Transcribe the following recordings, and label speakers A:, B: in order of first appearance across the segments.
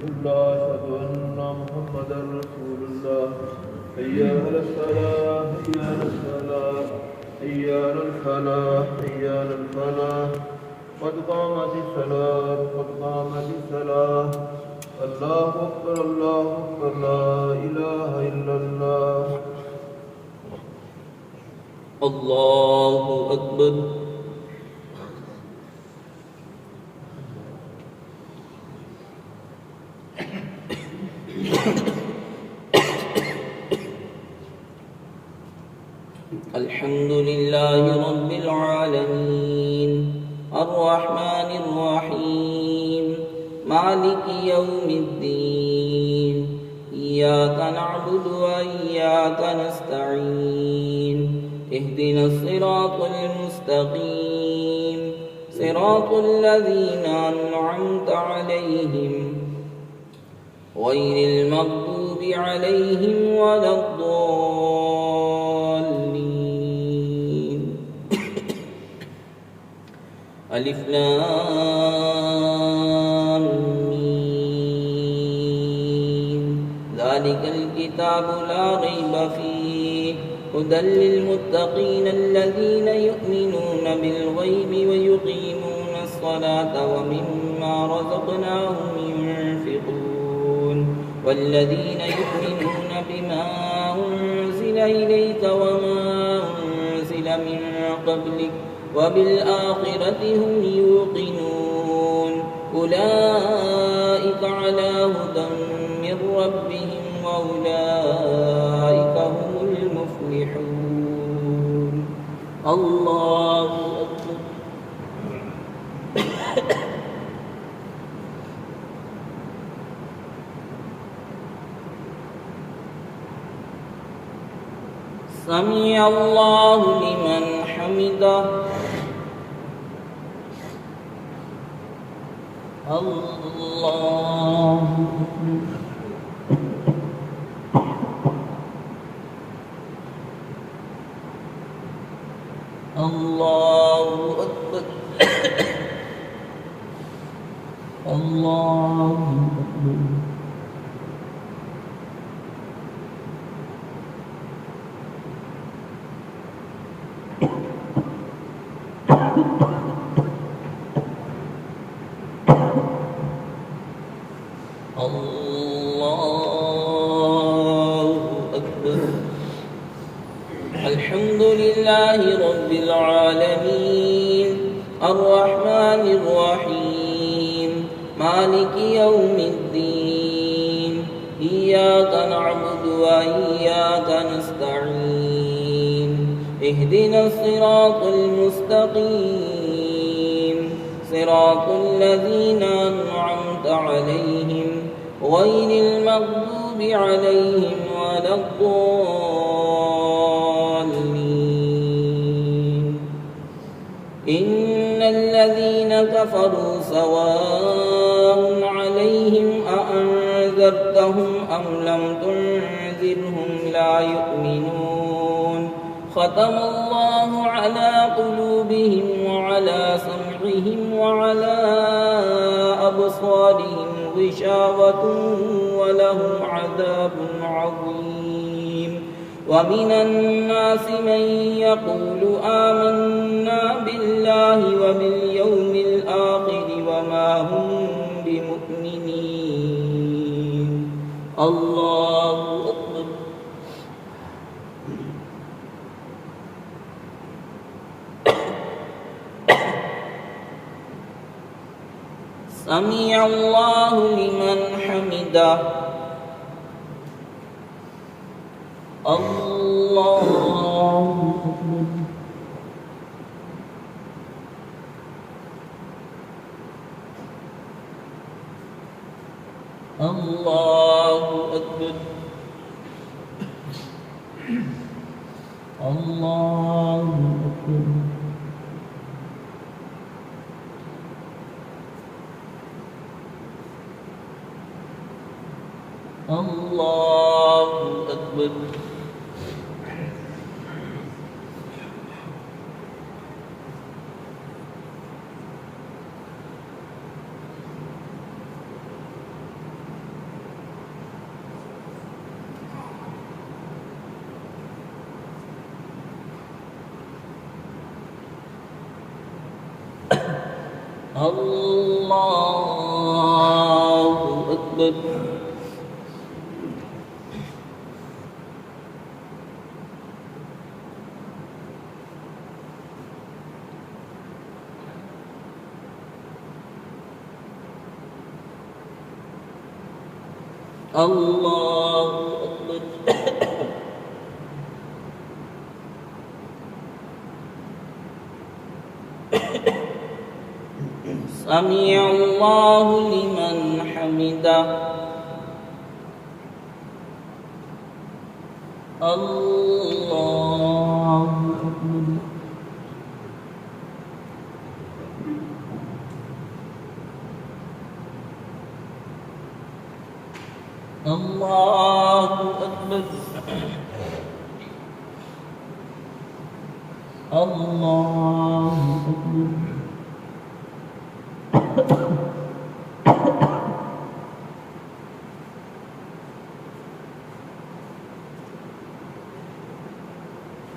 A: الله أشهد أن محمدا رسول الله حي على الصلاة حي على الصلاة حي على الفلاح حي على الفلاح قد قامت الصلاة قد قامت الصلاة الله أكبر الله أكبر لا إله إلا الله
B: الله أكبر الحمد لله رب العالمين الرحمن الرحيم مالك يوم الدين إياك نعبد وإياك نستعين اهدنا الصراط المستقيم صراط الذين أنعمت عليهم غير المغضوب عليهم ولا الضالين ألف لام ميم ذلك الكتاب لا ريب فيه هدى للمتقين الذين يؤمنون بالغيب ويقيمون الصلاة ومما رزقناهم ينفقون والذين يؤمنون بما أنزل إليك وما أنزل من قبلك وبالآخرة هم يوقنون أولئك على هدى من ربهم وأولئك هم المفلحون الله أكبر سمع الله لمن حمده الله الله أكبر الله أكبر الله أكبر الحمد لله رب العالمين الرحمن الرحيم مالك يوم الدين إياك نعبد وإياك نستعين اهدنا الصراط المستقيم صراط الذين أنعمت عليهم غير المغضوب عليهم ولا الضالين إن الذين كفروا سواء عليهم أأنذرتهم أم لم تنذرهم لا يؤمنون ختم الله على قلوبهم وعلى سمعهم وعلى أبصارهم غشاوة ولهم عذاب عظيم ومن الناس من يقول آمنا بالله وباليوم الآخر وما هم بمؤمنين الله أكبر سمع الله لمن حمده الله أكبر الله أكبر الله أكبر الله أكبر الله أكبر. الله أكبر. سمع الله لمن حمده. الله أكبر. الله أكبر. الله أكبر.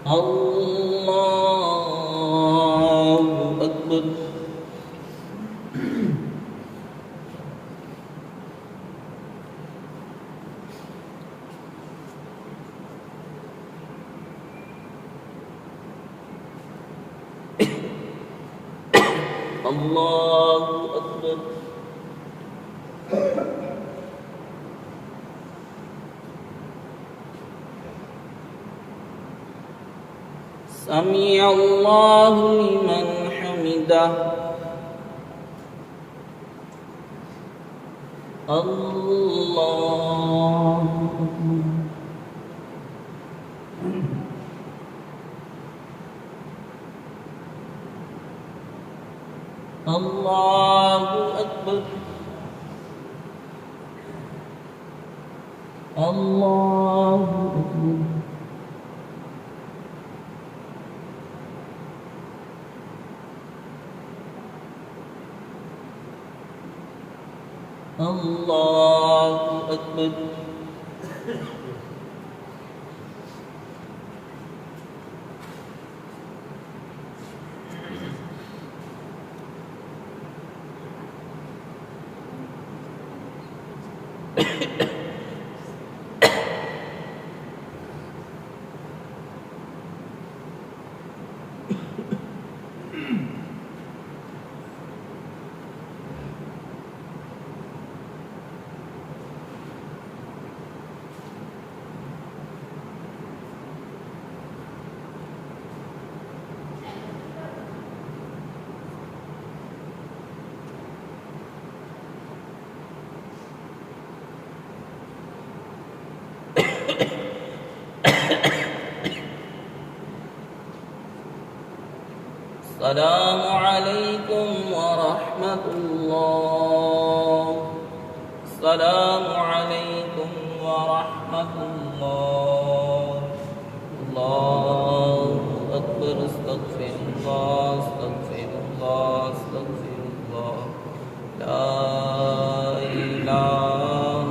B: الله أكبر. الله أكبر. سمع الله لمن حمده. الله أكبر. الله أكبر. الله أكبر. الله أكبر. السلام عليكم ورحمة الله. السلام عليكم ورحمة الله. الله أكبر. استغفر الله. استغفر الله. استغفر الله. لا إله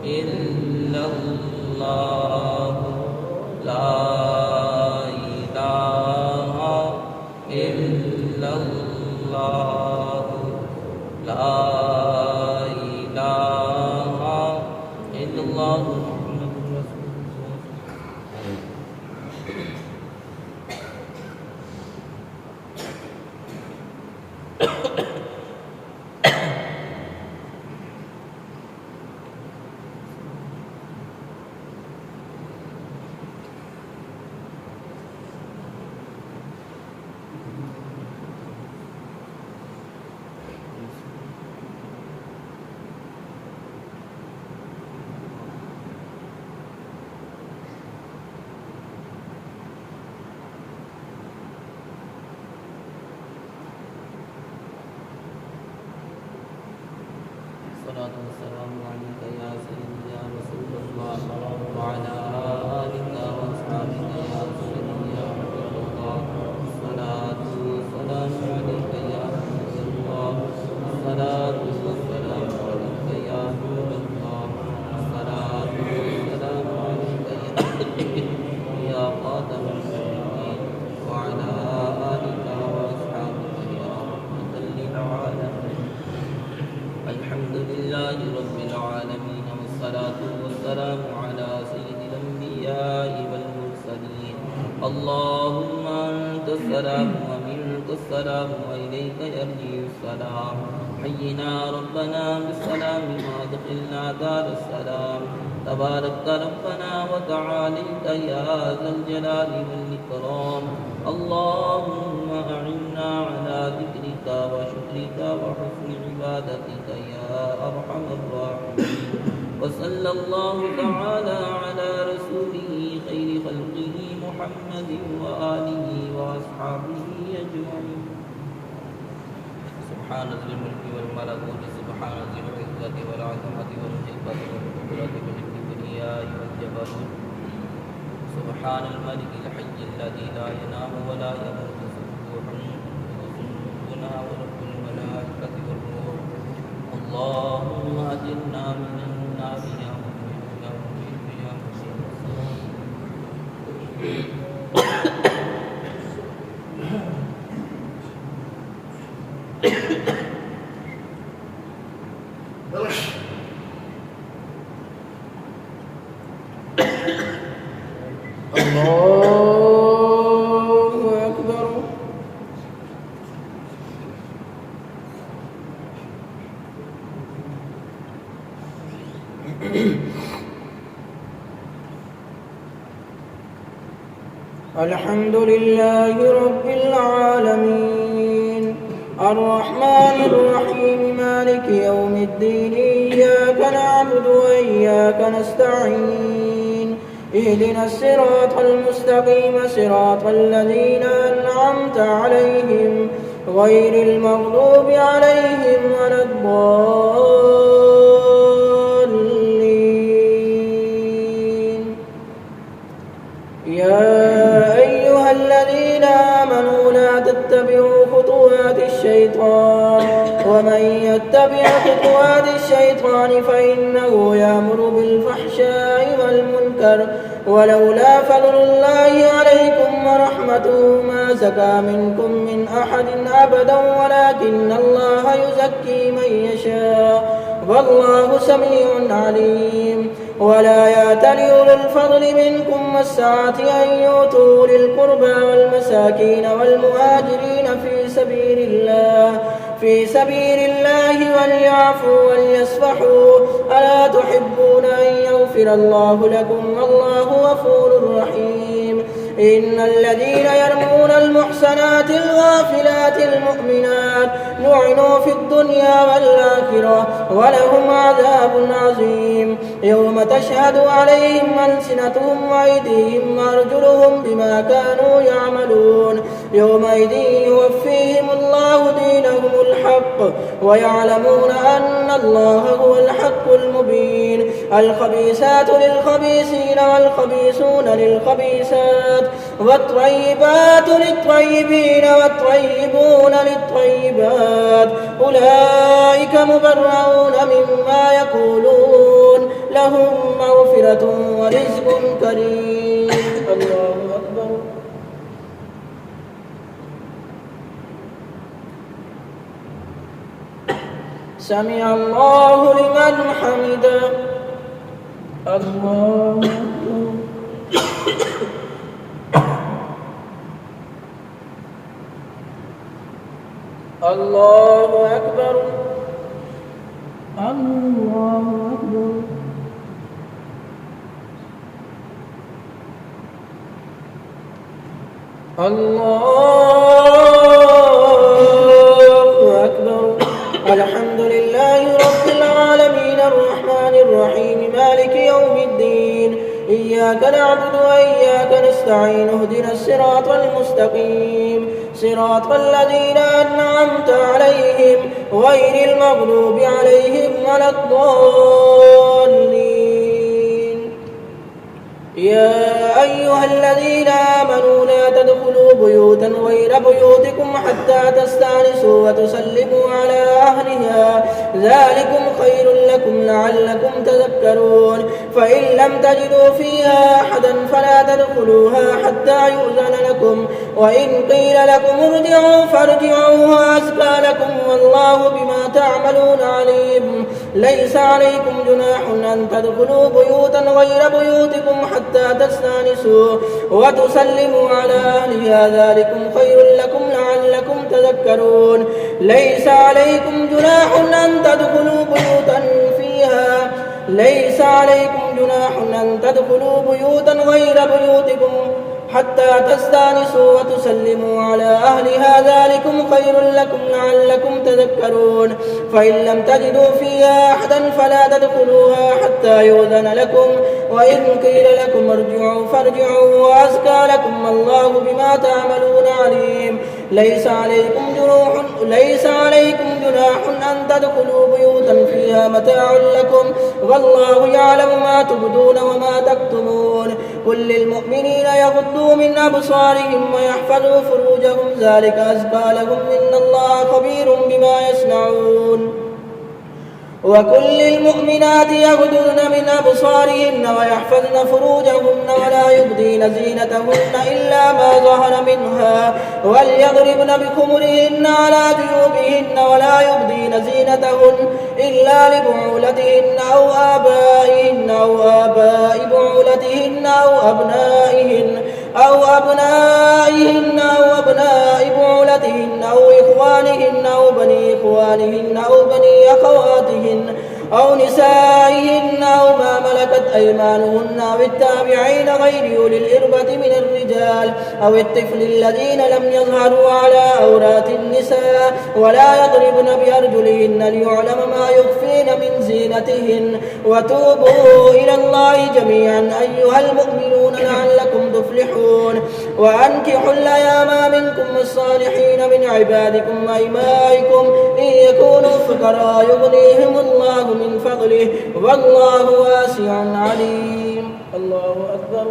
B: إلا الله. لا إلا الله. لا إله إلا الله محمد رسول الله. الصلاة والسلام عليك يا سيدي يا رسول الله وعلى آلك وأصحابك يا سيدي يا حبيب الله. الصلاة والسلام عليك يا حبيب الله. الصلاة والسلام عليك يا حبيب الله. الصلاة والسلام عليك يا خاتم النبيين وعلى آلك وأصحابك يا رحمة للعالمين. رب العالمين، والصلاة والسلام على سيد الأنبياء والمرسلين. اللهم أنت السلام ومنك السلام وإليك يرجع السلام. حينا ربنا بالسلام وأدخلنا دار السلام. تبارك ربنا وتعاليت يا ذا الجلال والإكرام. اللهم أعنا على ذكرك وشكرك وحسن عبادتك يا أرحم الراحمين. وصلى الله تعالى على رسوله خير خلقه محمد وآله وأصحابه أجمعين. سبحان ذي الملك والملكوت، سبحان ذي العزة والعظمة والهيبة والقدرة والكبرياء والجبروت، سبحان الملك الحي الذي لا ينام ولا يموت، سبوح ربنا ورب الملائكة والروح. اللهم أجرنا من النار يا مؤمن يا مؤمن يا مسلم.
A: الله أكبر. الحمد لله رب العالمين، الرحمن الرحيم، مالك يوم الدين. إياك نعبد وإياك نستعين. اهدنا الصراط المستقيم، صراط الذين أنعمت عليهم غير المغضوب عليهم ولا الضالين. يا أيها الذين آمنوا لا تتبعوا خطوات الشيطان، ومن يتبع خطوات الشيطان فإنه يأمر بالفحشاء والمنكر. ولولا فضل الله عليكم ورحمته ما زكى منكم من أحد أبدا، ولكن الله يزكي من يشاء، والله سميع عليم. ولا يأتل أولو الفضل منكم والسعة أن يؤتوا أولي القربى والمساكين والمهاجرين في سبيل الله وليعفوا وليصفحوا. ألا تحبون أن يغفر الله لكم والله غفور رحيم. إن الذين يرمون المحصنات الغافلات المؤمنات لعنوا في الدنيا والآخرة ولهم عذاب عظيم. يوم تشهد عليهم ألسنتهم وأيديهم وأرجلهم بما كانوا يعملون. يومئذ يوفيهم الله دينهم الحق ويعلمون أن الله هو الحق المبين. الخبيثات للخبيثين والخبيثون للخبيثات، والطيبات للطيبين والطيبون للطيبات، أولئك مبرؤون مما يقولون، لهم مغفرة ورزق كريم. الله أكبر. سمع الله لمن حمده. الله أكبر. الله أكبر. الله أكبر. الله أكبر. الحمد لله رب العالمين، الرحمن الرحيم، مالك يوم الدين. إياك نعبد وإياك نستعين. اهدنا الصراط المستقيم، صراط الذين أنعمت عليهم غير المغضوب عليهم ولا الضالين. يا أيها الذين آمنوا لا تدخلوا بيوتا غير بيوتكم حتى تستأنسوا وتسلموا على أهلها، ذلكم خير
C: لكم لعلكم تذكرون فإن لم تجدوا فيها أحدا فلا تدخلوها حتى يؤذن لكم وإن قيل لكم ارجعوا فارجعوا وأزكى لكم والله بما تعملون عليم ليس عليكم جناح أن تدخلوا بيوتا غير بيوتكم حتى تستأنسوا وتسلموا على أهلها ذلكم خير لكم لعلكم تذكرون ليس عليكم جناح أن تدخلوا بيوتا غير بيوتكم حتى تستأنسوا وتسلموا على أهلها ذلكم خير لكم لعلكم تذكرون فإن لم تجدوا فيها أحدا فلا تدخلوها حتى يؤذن لكم وإن قيل لكم ارجعوا فارجعوا وأزكى لكم الله بما تعملون عليم ليس عليكم جناح أن تدخلوا بيوتا فيها متاع لكم والله يعلم ما تبدون وما تكتمون قل للمؤمنين يغضوا من أبصارهم ويحفظوا فروجهم ذلك أزكى لهم إن الله خبير بما يصنعون وكل المؤمنات يغضن من أبصارهن ويحفظن فروجهن ولا يبدين زينتهن إلا ما ظهر منها وليضربن بخمرهن على جيوبهن ولا يبدين زينتهن إلا لبعولتهن أو آبائهن أو آباء بعولتهن أو أبنائهن أو أبناء بعولتهن أو إخوانهن أو بني إخوانهن أو بني أخواتهن أو نسائهن أو ما ملكت أيمانهن أو التابعين غير أولي الإربة من الرجال أو الطفل الذين لم يظهروا على عورات النساء ولا يضربن بأرجلهن ليعلم ما يخفين من زينتهن وتوبوا إلى الله جميعا أيها المؤمنون لعلكم تفلحون وأنكحوا الأيام منكم والصالحين من عبادكم وإمائكم إن يكونوا فقراء يغنيهم الله من فضله والله واسع عليم الله أكبر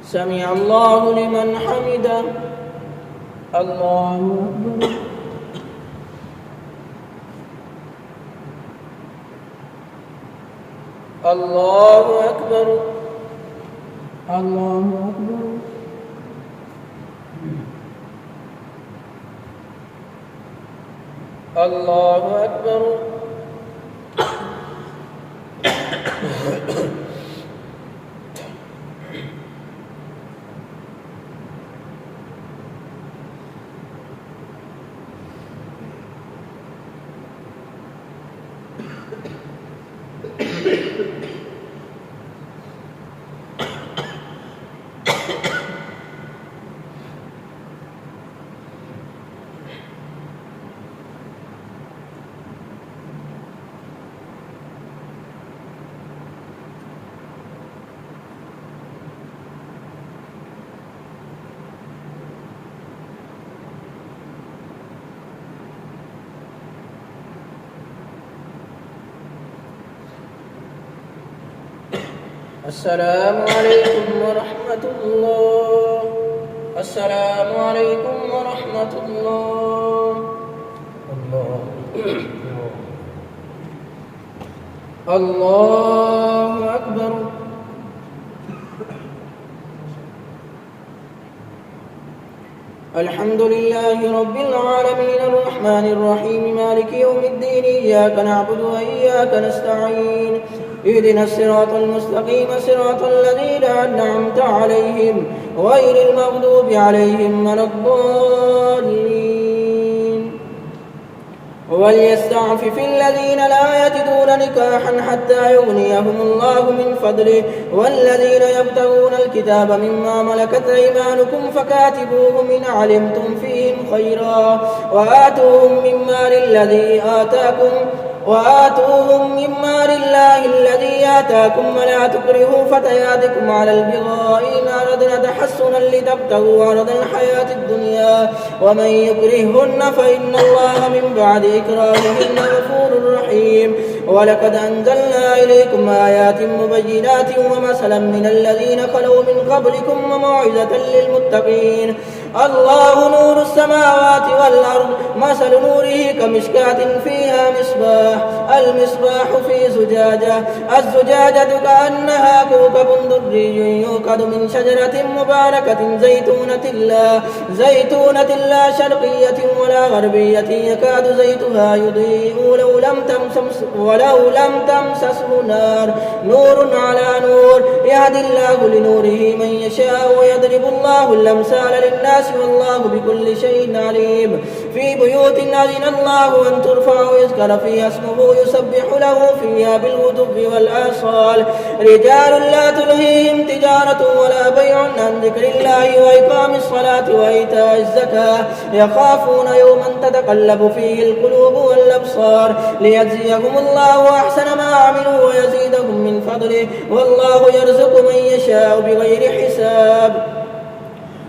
C: سمع الله لمن حمده الله أكبر الله أكبر الله أكبر الله أكبر السلام عليكم ورحمة الله السلام عليكم ورحمة الله الله أكبر الحمد لله رب العالمين الرحمن الرحيم مالك يوم الدين إياك نعبد وإياك نستعين اهدنا الصراط المستقيم صراط الذين أنعمت عليهم غير المغضوب عليهم ولا الضالين وليستعفف الذين لا يجدون نكاحا حتى يغنيهم الله من فضله والذين يبتغون الكتاب مما ملكت أيمانكم فكاتبوهم إن علمتم فيهم خيرا وآتوهم من مال الله الذي آتاكم ولا تكرهوا فتياتكم على البغاء إن أردنا تحصنا لتبتغوا عرض الحياة الدنيا ومن يكرههن فإن الله من بعد إكراههن غفور رحيم ولقد أنزلنا إليكم آيات مبينات ومثلا من الذين خلوا من قبلكم وموعظة للمتقين. الله نور السماوات والأرض مثل نوره كمشكاة فيها مصباح، المصباح في زجاجة، الزجاجة كأنها كوكب دري يوقد من شجرة مباركة زيتونة لا شرقية ولا غربية يكاد زيتها يضيء ولو لم تمسسه نار، نور على نور يهدي الله لنوره من يشاء ويضرب الله الأمثال للناس والله بكل شيء عليم. في بيوت أذن الله أن ترفع ويذكر فيها اسمه يسبح له فيها بالغدو والآصال، رجال لا تلهيهم تجارة ولا بيع عن ذكر الله وإقام الصلاة وإيتاء الزكاة يخافون يوما تتقلب فيه القلوب والأبصار ليجزيهم الله أحسن ما عملوا ويزيدهم من فضله والله يرزق من يشاء بغير حساب.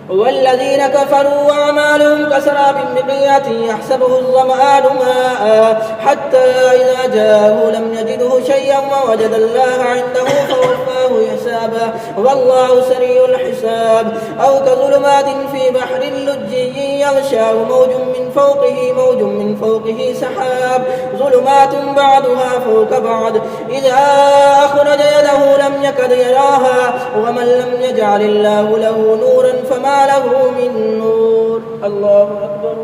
C: والذين كفروا وأعمالهم كسراب بقيعة يحسبه الظمآن ماء حتى إذا جاءه لم يجده شيئا ووجد الله عنده فوفاه حسابه والله سريع الحساب. أو كظلمات في بحر لجي يغشاه موج من فوقه سحاب، ظلمات بعضها فوق بعض إذا أخرج يده لم يكد يراها ومن لم يجعل الله له نورا فما له من نور. الله أكبر.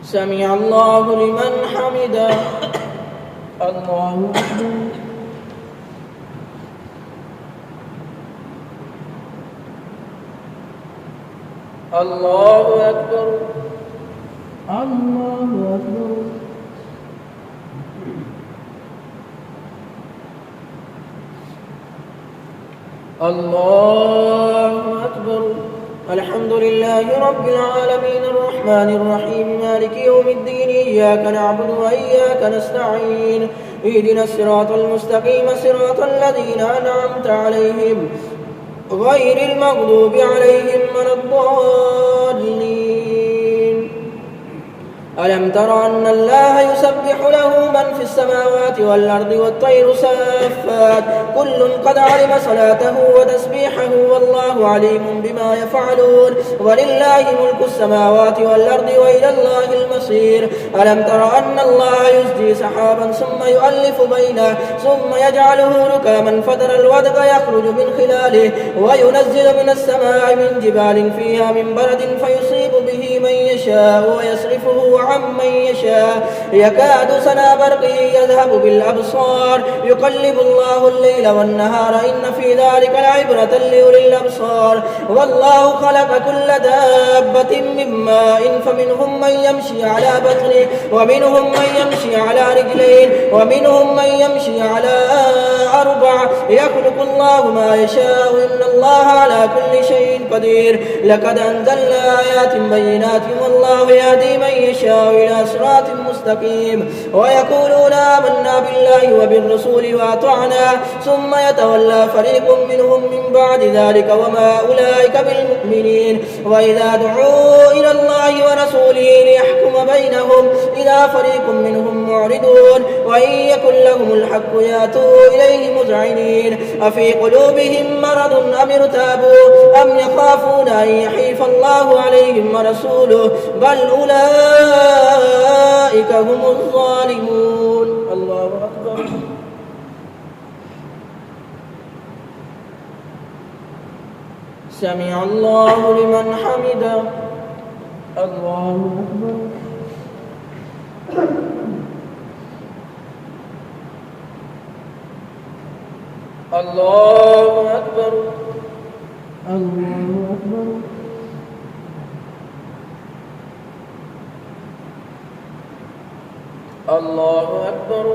C: سمع الله لمن حمده. الله أكبر. الله أكبر. الله أكبر. الله أكبر. الحمد لله رب العالمين الرحمن الرحيم مالك يوم الدين إياك نعبد وإياك نستعين اهدنا الصراط المستقيم صراط الذين أنعمت عليهم غير المغضوب عليهم ولا الضالين. ألم تر أن الله يسبح له من في السماوات والأرض والطير صافات كل قد علم صلاته وتسبيحه والله عليم بما يفعلون ولله ملك السماوات والأرض وإلى الله المصير. ألم تر أن الله يزجي سحابا ثم يؤلف بينه ثم يجعله ركاما فترى الودق يخرج من خلاله وينزل من السماء من جبال فيها من برد فيصيب به من يشاء ويصرفه عمن يشاء يكاد سنا برقه يذهب بالأبصار يقلب الله الليل والنهار إن في ذلك لعبرة لأولي الأبصار. والله خلق كل دابة من ماء فمنهم من يمشي على بطنه ومنهم من يمشي على رجلين ومنهم من يمشي على أربع يخلق الله ما يشاء إن الله على كل شيء قدير. لقد أنزلنا آيات بينات والله يهدي من يشاء إلى صراط مستقيم. ويقولون آمنا بالله وبالرسول وأطعنا ثم يتولى فريق منهم من بعد ذلك وما أولئك بالمؤمنين. وإذا دعوا إلى الله ورسوله ليحكم بينهم إذا فريق منهم معرضون وإن يكن لهم الحق يأتوا إليه مذعنين. أفي قلوبهم مرض أم ارتابوا أم يخافون أن يحيف الله عليهم ورسوله بل أولئك هم الظالمون. الله أكبر. سمع الله لمن حمده. الله أكبر. الله أكبر. الله أكبر. الله أكبر.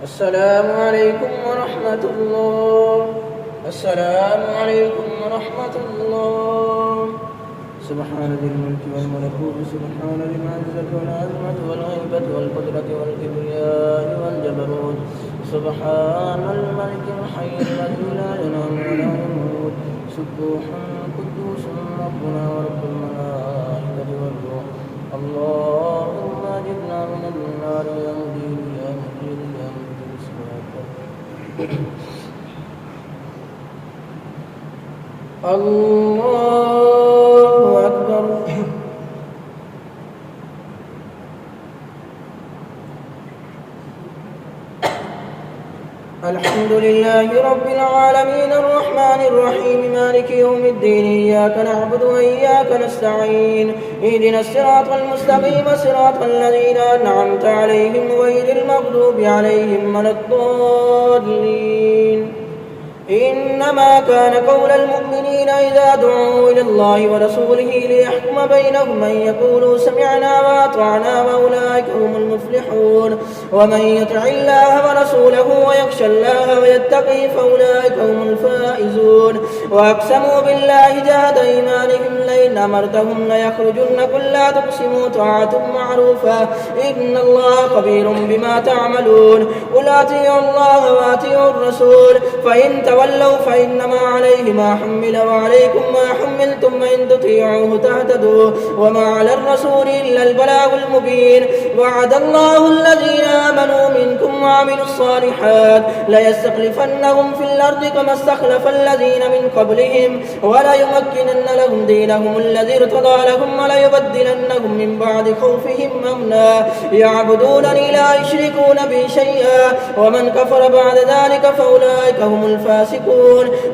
C: السلام عليكم ورحمة الله. السلام عليكم ورحمة الله. سبحان ذي الملك والملكوت، سبحان ذي العزة والعظمة والهيبة والقدرة والكبرياء والجبروت، سبحان الملك الحي الذي لا ينام ولا يموت، سبوح قدوس ربنا ورب الملائكة والروح. اللهم اجرنا من النار يا مجيب يا مجيب يا مجيب الصراط. الله أكبر. الحمد لله رب العالمين الرحمن الرحيم مالك يوم الدين، إياك نعبد وإياك نستعين، اهدنا الصراط المستقيم صراط الذين أنعمت عليهم غير المغضوب عليهم ولا الضالين. إنما كان قول المؤمنين إذا دعوا إلى الله ورسوله ليحكم بينهم أن يقولوا سمعنا وأطعنا وأولئك هم المفلحون. ومن يطع الله ورسوله ويخشى الله ويتقي فأولئك هم الفائزون. وأقسموا بالله جهد أيمانهم لئن أمرتهم ليخرجن قل لا تقسموا طاعة معروفة إن الله خبير بما تعملون. قل أطيعوا الله وأطيعوا الرسول فإن تولوا فإنما عليه ما حمل وعليكم ما حملتم وإن تطيعوه تهتدوا وما على الرسول إلا البلاغ المبين. وعد الله الذين آمنوا منكم وعملوا الصالحات ليستخلفنهم في الأرض كما استخلف الذين من قبلهم وليمكنن لهم دينهم الذي ارتضى لهم وليبدلنهم من بعد خوفهم أمنا يعبدونني لا يشركون بي شيئا ومن كفر بعد ذلك فأولئك هم الفاسقون.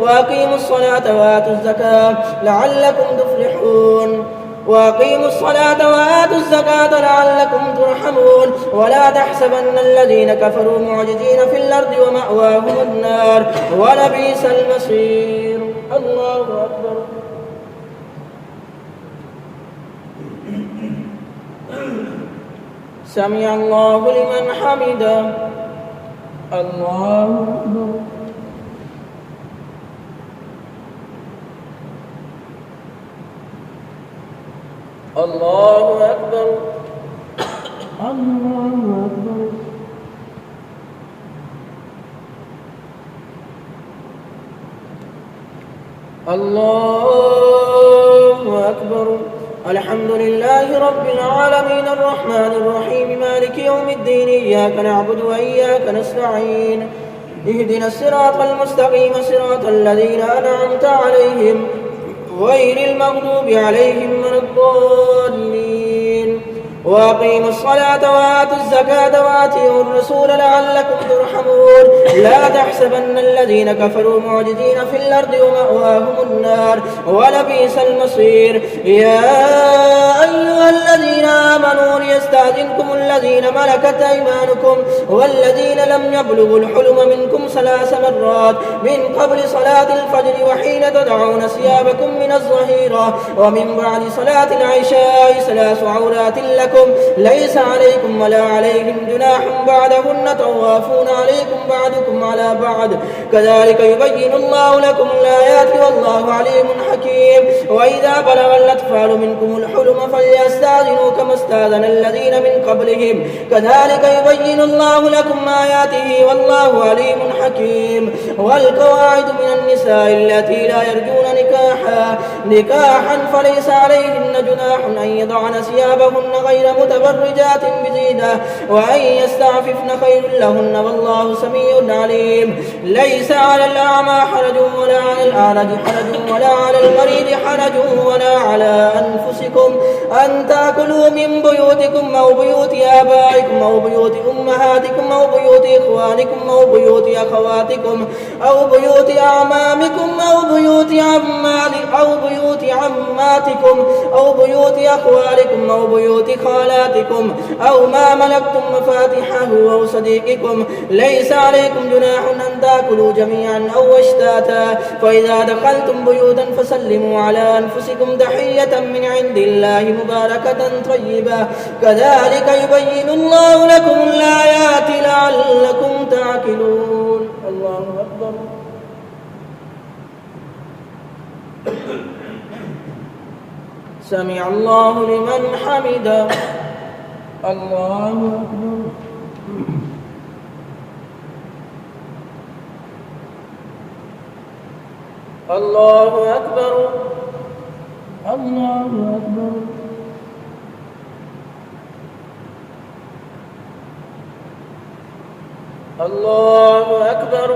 C: وأقيموا الصلاة وآتوا الزكاة لعلكم تفلحون. وأقيموا الصلاة وآتوا الزكاة لعلكم ترحمون. ولا تحسبن الذين كفروا معجزين في الأرض ومأواهم النار ولبئس المصير. الله أكبر. سمع الله لمن حمده. الله أكبر. الله أكبر. الله أكبر. الله أكبر. الحمد لله رب العالمين الرحمن الرحيم مالك يوم الدين، إياك نعبد وإياك نستعين، اهدنا الصراط المستقيم صراط الذين أنعمت عليهم غير المغضوب عليهم ولا الضالين. وأقيموا الصلاة وآتوا الزكاة وأطيعوا الرسول لعلكم ترحمون. لا تحسبن الذين كفروا معجزين في الأرض ومأواهم النار ولبئس المصير. يا أيها الذين آمنوا ليستأذنكم الذين ملكت أيمانكم والذين لم يبلغوا الحلم منكم 3 مرات من قبل صلاة الفجر وحين تدعون ثيابكم من الظهيرة ومن بعد صلاة العشاء 3 عورات لكم ليس عليكم ولا عليهم جناح بعدهن طوافون عليكم بعضكم على بعض كذلك يبين الله لكم الآيات والله عليم حكيم. وإذا بلغ الأطفال منكم الحلم فليستأذنوا كما استأذن الذين من قبلهم كذلك يبين الله لكم آياته والله عليم حكيم. والقواعد من النساء التي لا يرجون نكاحا فليس عليهن جناح أن يضعن ثيابهن غير متبرجات بزينة وأن يستعففن خير لهن والله سميع عليم. ليس على الأعمى حرج ولا على الأعرج حرج ولا على المريض حرج ولا على أنفسكم أن تأكلوا من بيوتكم أو بيوت آبائكم أو بيوت أمهاتكم أو بيوت إخوانكم أو بيوت أخواتكم أو بيوت أعمامكم أو بيوت عماتكم أو بيوت أخوالكم أو بيوت خالاتكم أو ما ملكتم مفاتحه أو صديقكم. ليس عليكم جناح أن تأكلوا جميعا أو أشتاتا. فإذا دخلتم بيوتا فسلموا على أنفسكم تحية من عند الله مباركة طيبة. كذلك يبين الله لكم الآيات لعلكم تعقلون. الله أكبر. سمع الله لمن حمده. الله أكبر. الله أكبر. الله أكبر. الله أكبر.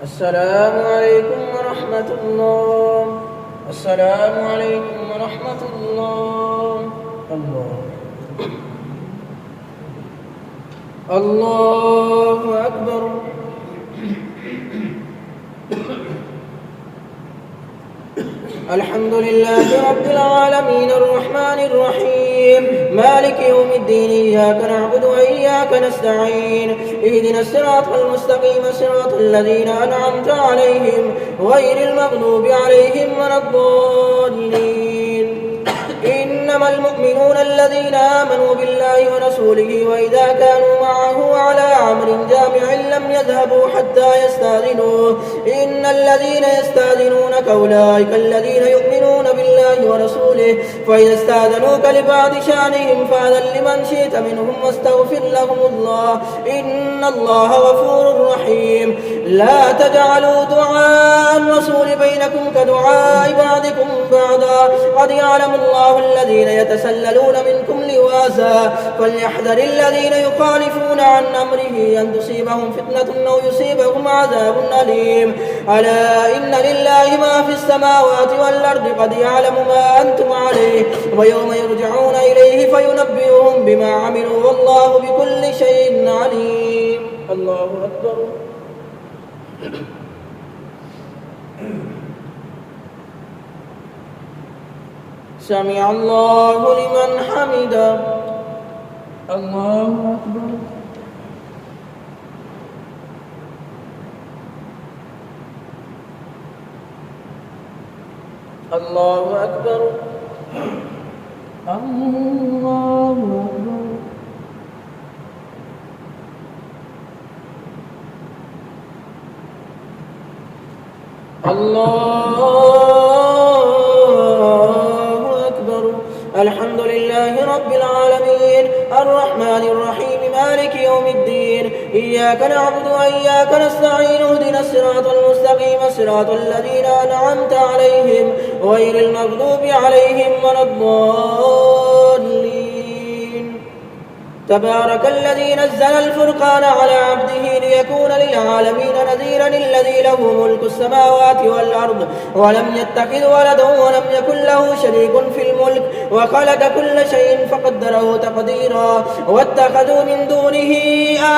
C: السلام عليكم ورحمة الله. السلام عليكم ورحمة الله. الله أكبر. الحمد لله رب العالمين الرحمن الرحيم مالك يوم الدين. إياك نعبد وإياك نستعين. اهدنا الصراط المستقيم صراط الذين أنعمت عليهم غير المغضوب عليهم ولا الضالين. إنما المؤمنون الذين آمنوا بالله ورسوله وإذا كانوا معه على أمر جامع لم يذهبوا حتى يستأذنوه. إن الذين يستأذنونك أولئك الذين يؤمنون بالله ورسوله فإذا استأذنوك لبعض شأنهم فأذن لمن شئت منهم واستغفر لهم الله إن الله غفور رحيم. لا تجعلوا دعاء الرسول بينكم كدعاء بعضكم بعضا. قد يعلم الله الذين يتسللون منكم لواذا فليحذر الذين يخالفون عن أمره أن تصيبهم فتنة أو يصيبهم عذاب أليم. ألا إن لله ما في السماوات والأرض قد يعلم ما أنتم عليه ويوم يرجعون إليه فينبئهم بما عملوا والله بكل شيء عليم. الله أكبر. سمع الله لمن حمده. الله أكبر. الله أكبر. الله أكبر. الله أكبر. الحمد لله رب العالمين الرحمن الرحيم مالك يوم الدين. إياك نعبد وإياك نستعين. اهدنا الصراط المستقيم صراط الذين أنعمت عليهم غير المغضوب عليهم ولا الضالين. تبارك الذي نزل الفرقان على عبده ليكون للعالمين نذيرا الذي له ملك السماوات والأرض ولم يتخذ ولدا ولم يكن له شريك في الملك وخلق كل شيء فقدره تقديرا. واتخذوا من دونه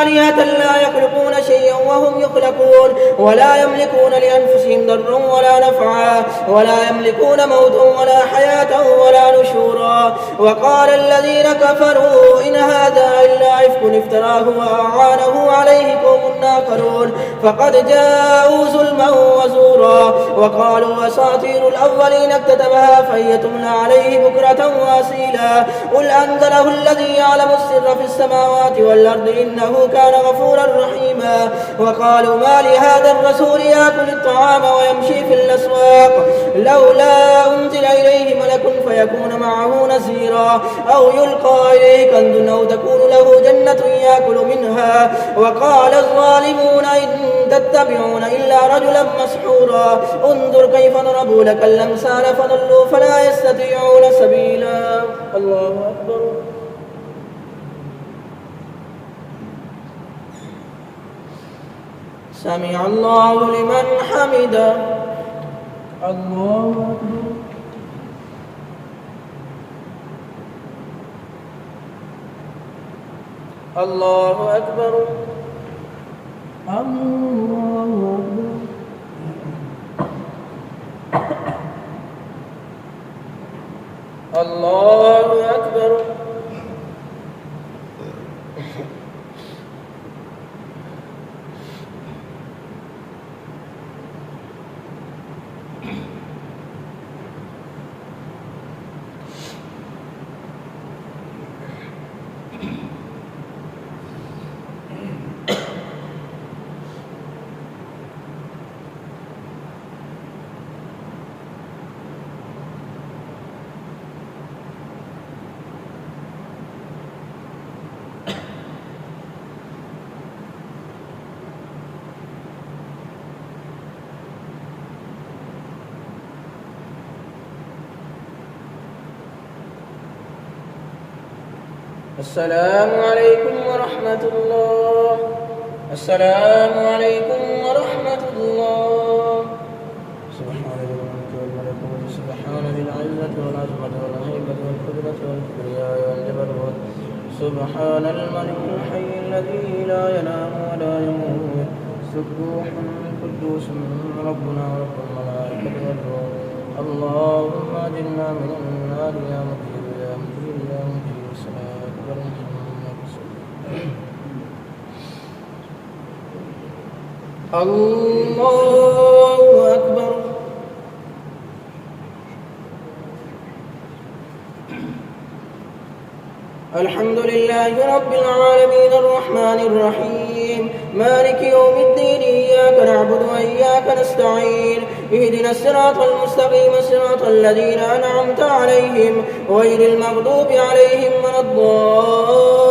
C: آلهة لا يخلقون شيئا وهم يخلقون ولا يملكون لأنفسهم ضرا ولا نفعا ولا يملكون موتا ولا حياة ولا نشورا. وقال الذين كفروا إن هذا إلا إفك افتراه وأعانه عليه قوم آخرون فقد جاءوا ظلما وزورا. وقالوا أساطير الأولين اكتتبها فهي تملى عليه بكرة وأصيلا. قل أنزله الذي يعلم السر في السماوات والأرض إنه كان غفورا رحيما. ظلما وقالوا ما لهذا الرسول يأكل الطعام ويمشي في الأسواق لولا أنزل إليه ملك فيكون معه نذيرا أو يلقى إليه كنز أو تكون له جنة يأكل منها وقال الظالمون إن تتبعون إلا رجلا مسحورا انظر كيف ضربوا لك الأمثال فضلوا فلا يستطيعون سبيلا. الله أكبر. سمع الله لمن حمده. الله أكبر. الله أكبر. الله أكبر. الله أكبر. السلام عليكم ورحمة الله. السلام عليكم ورحمة الله. سبحان الملك والملكوت سبحان ذي العزة والعظمة والهيبة والقدرة والكبرياء والجبروت سبحان الملك الحي الذي لا ينام ولا يموت سبوح قدوس ربنا ورب الملائكة والروح. اللهم أجرنا من النار يا مجيب يا مجيب يا مجيب. الله أكبر. الحمد لله رب العالمين الرحمن الرحيم مالك يوم الدين إياك نعبد وإياك نستعين اهدنا الصراط المستقيم صراط الذين أنعمت عليهم غير المغضوب عليهم ولا الضالين.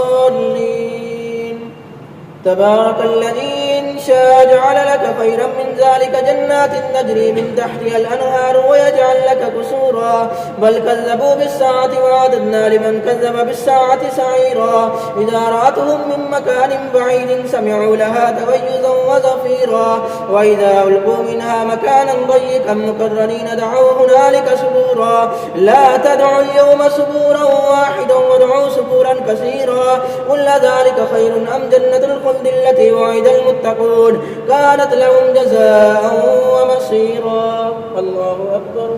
C: تبارك الذي إن شاء جعل لك خيرا من ذلك جنات تجري من تحتها الأنهار ويجعل لك قصورا بل كذبوا بالساعة وأعتدنا لمن كذب بالساعة سعيرا. إذا رأتهم من مكان بعيد سمعوا لها تغيظا وزفيرا وإذا ألقوا منها مكانا ضيقا مقرنين دعوا هنالك سبورا لا تدعوا اليوم سبورا واحدا وادعوا سبورا كثيرا قل ذلك خير أم جنة الخلد التي وعد المتقون كانت لهم جزاء ومصيرا. الله أكبر.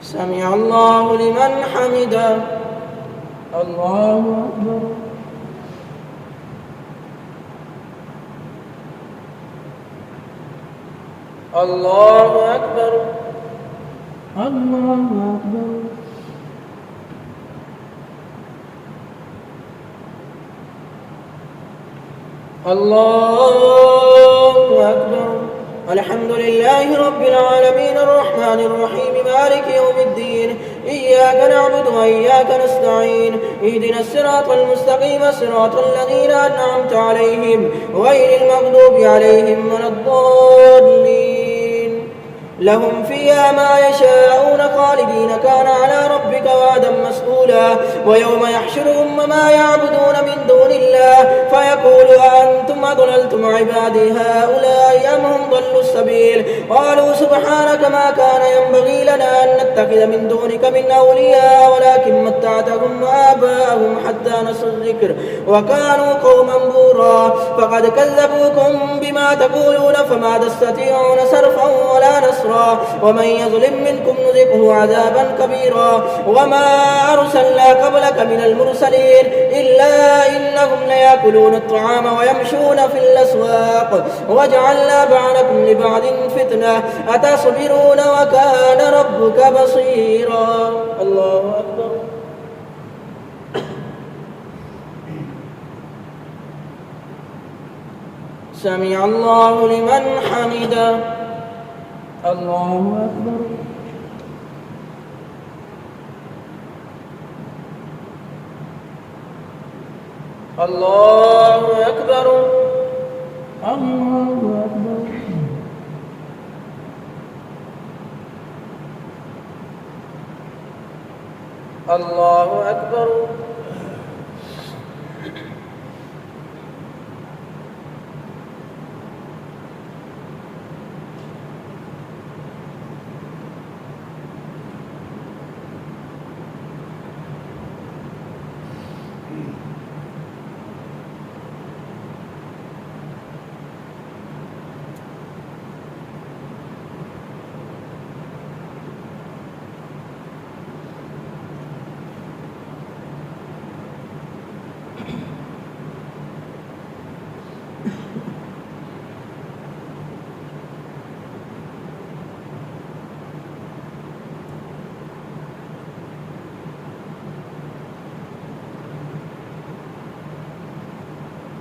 C: سمع الله لمن حمده. الله أكبر. الله أكبر. الله أكبر. الله أكبر. الحمد لله رب العالمين الرحمن الرحيم مالك يوم الدين إياك نعبد وإياك نستعين اهدنا الصراط المستقيم صراط الذين أنعمت عليهم غير المغضوب عليهم ولا الضالين. لهم فيها ما يشاءون خالدين كان على ربك وعدا مسئولا. ويوم يحشرهم وما يعبدون من دون الله فيقول أأنتم أضللتم عبادي هؤلاء أم هم ضلوا السبيل قالوا سبحانك ما كان ينبغي لنا أن نتخذ من دونك من أولياء ولكن متعتهم وآباءهم حتى نسوا الذكر وكانوا قوما بورا فقد كذبوكم بما تقولون فما تستطيعون صرفا ولا نصرا ومن يظلم منكم نذقه عذابا كبيرا. وما أرسلنا قبلك من المرسلين إلا إنهم ليأكلون الطعام ويمشون في الأسواق وجعلنا بعضكم لبعض فتنة أتصبرون وكان ربك بصيرا. الله أكبر. سمع الله لمن حمده. الله أكبر. الله أكبر. الله أكبر. الله أكبر.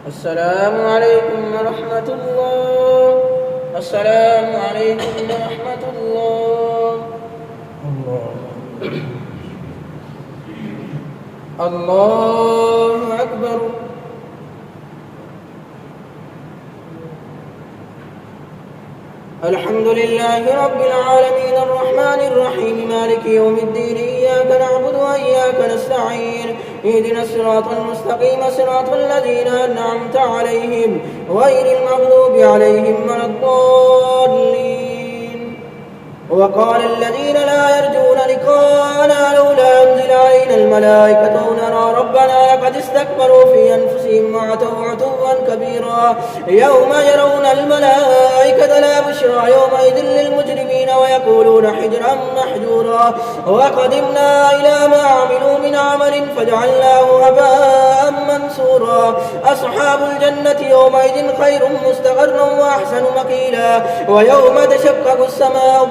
C: السلام عليكم ورحمة الله. السلام عليكم ورحمة الله. الله أكبر. الحمد لله رب العالمين الرحمن الرحيم مالك يوم الدين إياك نعبد وإياك نستعين اهدنا الصراط المستقيم صراط الذين أنعمت عليهم غير المغضوب عليهم ولا الضالين. وقال الذين لا يرجون لقاءنا لولا أنزل علينا الملائكة أو نرى ربنا لقد استكبروا في أنفسهم وعتوا عتوا كبيرا يوم يرون الملائكة لا بشرى يومئذ للمجرمين ويقولون حجرا محجورا وقدمنا إلى ما عملوا من عمل فجعلناه هباء منثورا. أصحاب الجنة يومئذ خير مستقرا وأحسن مقيلا. ويوم تشقق السماء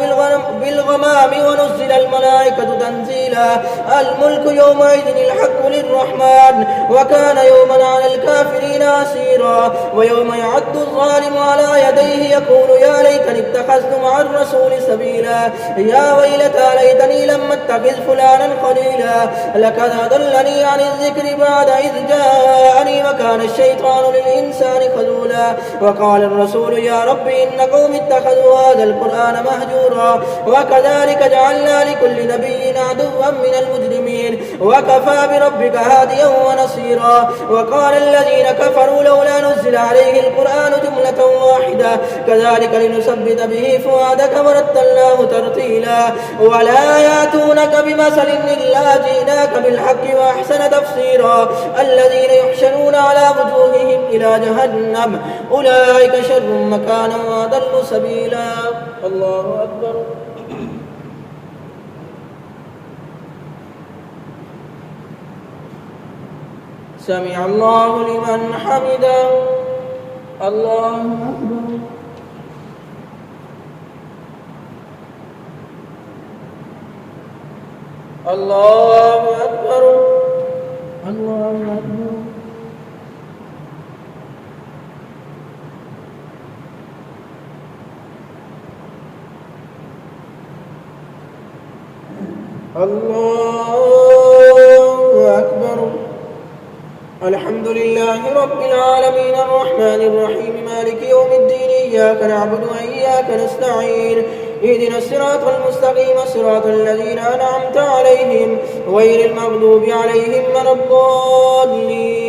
C: بالغمام ونزل الملائكة تنزيلا. الملك يومئذ الحق للرحمن وكان يوما على الكافرين عسيرا. ويوم يعد الظالم على يديه يقول يا ليتني اتخذت مع الرسول سبيلا يا ويلتى ليتني لم اتخذ فلانا خليلا لقد أضلني عن الذكر بعد إذ جاءني وكان الشيطان للإنسان خذولا. وقال الرسول يا رب إن قوم اتخذوا هذا القرآن مهجورا وكذلك جعلنا لكل نبي عدوا من المجرمين وكفى بربك هاديا ونصيرا. وقال الذين كفروا لولا نزل عليه القرآن جملة واحدة كذلك لنثبت به فؤادك ورتلناه ترتيلا. ولا يأتونك بمثل إلا جئناك بالحق وأحسن تفسيرا. الذين يحشرون على وجوههم إلى جهنم أولئك شر مكانا وأضل سبيلا. الله أكبر. سمع الله لمن حمده. الله أكبر. الله أكبر. الله أكبر. الله أكبر. الحمد لله رب العالمين الرحمن الرحيم مالك يوم الدين إياك نعبد وإياك نستعين اهدنا الصراط المستقيم صراط الذين أنعمت عليهم غير المغضوب عليهم ولا الضالين.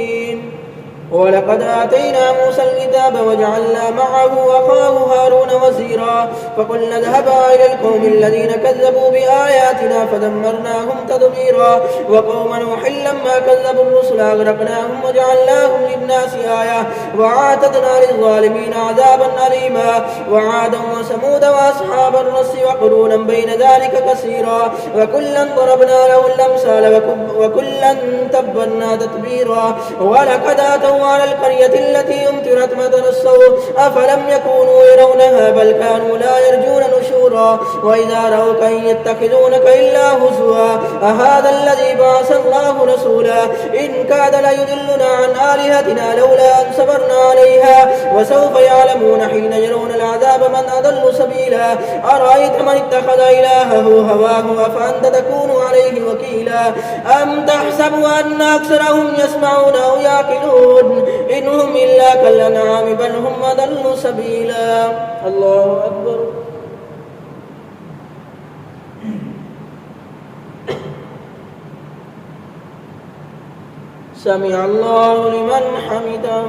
C: ولقد آتينا موسى الكتاب وجعلنا معه أخاه هارون وزيرا فقلنا اذهبا إلى القوم الذين كذبوا بآياتنا فدمرناهم تدميرا. وقوم نوح لما كذبوا الرسل أغرقناهم وجعلناهم للناس آية وأعتدنا للظالمين عذابا أليما. وعادا وثمود وأصحاب الرس وقرونا بين ذلك كثيرا وكلا ضربنا له الأمثال وكلا تبرنا تتبيرا. ولقد آتوا استووا على القرية التي أمطرت مطر السوء أفلم يكونوا يرونها بل كانوا لا يرجون نشورا وإذا رأوك إن يتخذونك إلا هزوا أهذا الذي بعث الله رسولا إن كاد ليضلنا عن آلهتنا لولا أن صبرنا عليها وسوف يعلمون حين يرون العذاب من أضل سبيلا أرأيت من اتخذ إلهه هواه أفأنت تكون عليه وكيلا أم تحسب أن أكثرهم يسمعون أو يعقلون إن هم إلا كالأنعام بل هم أضل سبيلا. الله أكبر. سمع الله لمن حمده.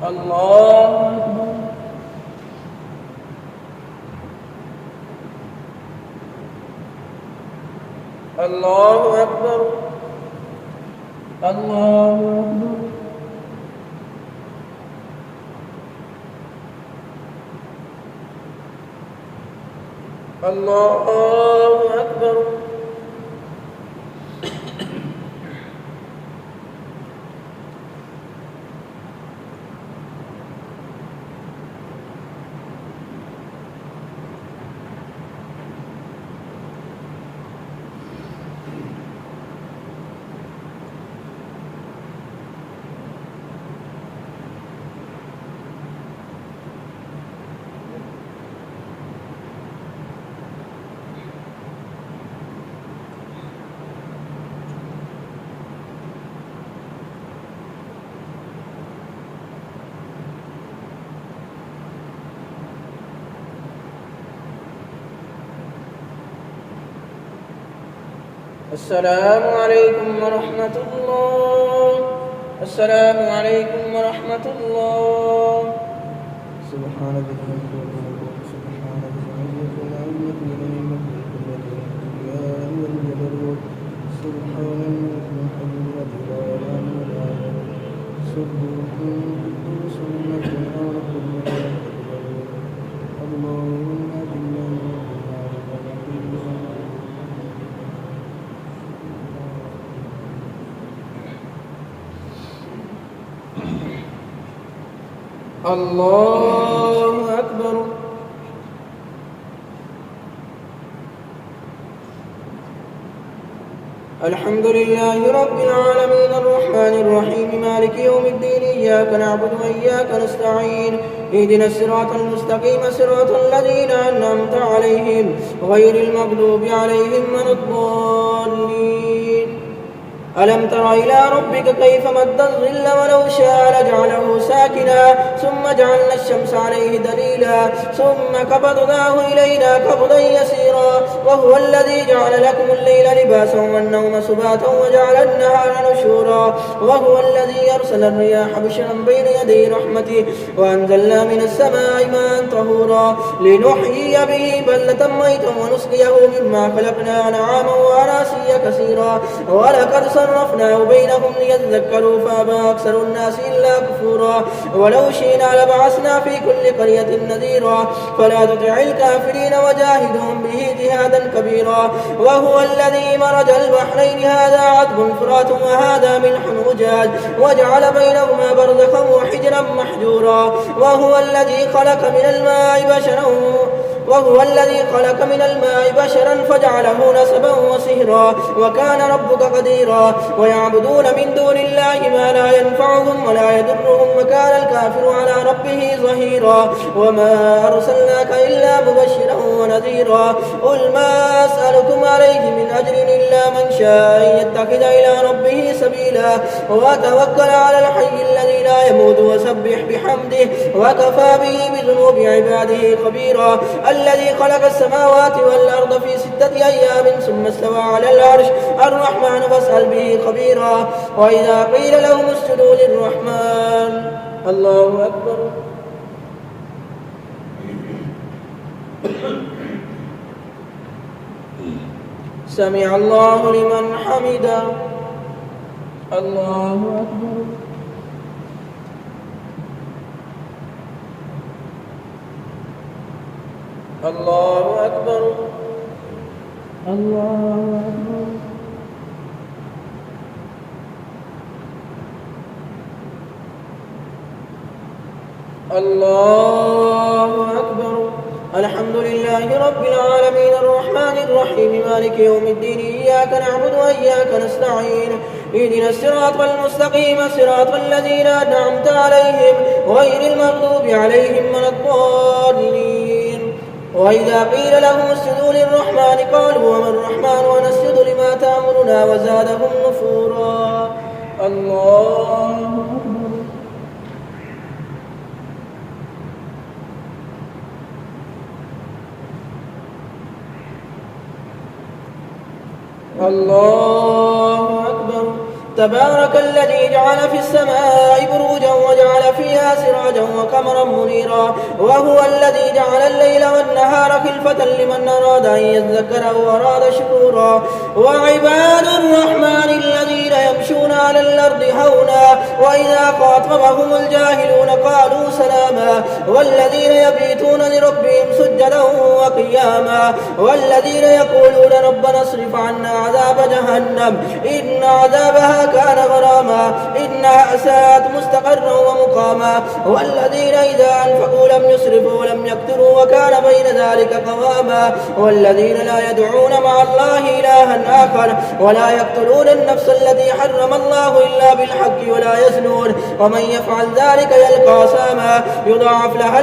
C: الله أكبر. الله أكبر. الله أكبر. الله أكبر. السلام عليكم ورحمة الله. السلام عليكم ورحمة الله. سبحان الله أكبر. الحمد لله رب العالمين الرحمن الرحيم مالك يوم الدين إياك نعبد وإياك نستعين اهدنا الصراط المستقيم صراط الذين أنعمت عليهم غير المغضوب عليهم ولا الضالين. ألم تر إلى ربك كيف مد الظل ولو شاء لجعله ساكنا ثم جعلنا الشمس عليه دليلا ثم قبضناه إلينا قبضا يسيرا وهو الذي جعل لكم الليل لباسا والنوم سباتا وجعل النهار نشورا وهو الذي يرسل الرياح بشرا بين يدي رحمته وأنزلنا من السماء ماء طهورا لنحيي به بلدة ميتا ونسقيه مما خلقنا أنعاما وأناسيا كثيرا ولقد صرفناه بينهم ليذكروا فأبى أكثر الناس إلا كفورا ولو شئنا لبعثنا في كل قرية نذيرا فلا تطع الكافرين وجاهدهم به جهادا كبيرا وهو الذي مرج البحرين هذا عذب فرات وهذا ملح أجاج وجعل بينهما برزخا وحجرا محجورا وهو الذي خلق من الماء بشرا فجعله نسبا وصهرا وكان ربك قديرا ويعبدون من دون الله ما لا ينفعهم ولا يضرهم وكان الكافر على ربه ظهيرا وما أرسلناك إلا مبشرا ونذيرا قل ما أسألكم عليه من أجر إلا من شاء أن يتخذ إلى ربه سبيلا وتوكل على الحي الذي لا يموت وسبح بحمده وكفى به بذنوب عباده خبيرا الذي خلق السماوات والأرض في 6 أيام ثم استوى على العرش الرحمن فاسأل به خبيرا وإذا قيل لهم اسجدوا للرحمن. الله أكبر. سمع الله لمن حمده. الله أكبر. الله أكبر. الله أكبر. الله أكبر. الحمد لله رب العالمين الرحمن الرحيم مالك يوم الدين إياك نعبد وإياك نستعين اهدنا الصراط المستقيم صراط الذين أنعمت عليهم غير المغضوب عليهم ولا الضالين. وإذا قيل لهم اسجدوا للرحمن قالوا وما الرحمن ونسجد لما تأمرنا وزادهم نفورا. الله أكبر. الله أكبر. تبارك الذي جعل في السماء بروجا وجعل فيها سراجا وقمرا منيرا وهو الذي جعل الليل والنهار خلفة لمن أراد أن يذكر أو أراد شكورا. وعباد الرحمن الذين يمشون على الأرض هونا وإذا خاطبهم الجاهلون قالوا سلاما. والذين يبيتون لربهم سجدا وقياما والذين يقولون ربنا اصرف عنا عذاب جهنم إن عذابها كان غراما إنها ساءت مستقرا ومقاما. والذين إذا أنفقوا لم يسرفوا ولم يقتروا وكان بين ذلك قواما. والذين لا يدعون مع الله إلها آخر ولا يقتلون النفس التي حرم الله إلا بالحق ولا يزنون ومن يفعل ذلك يلقى أثاما يضاعف له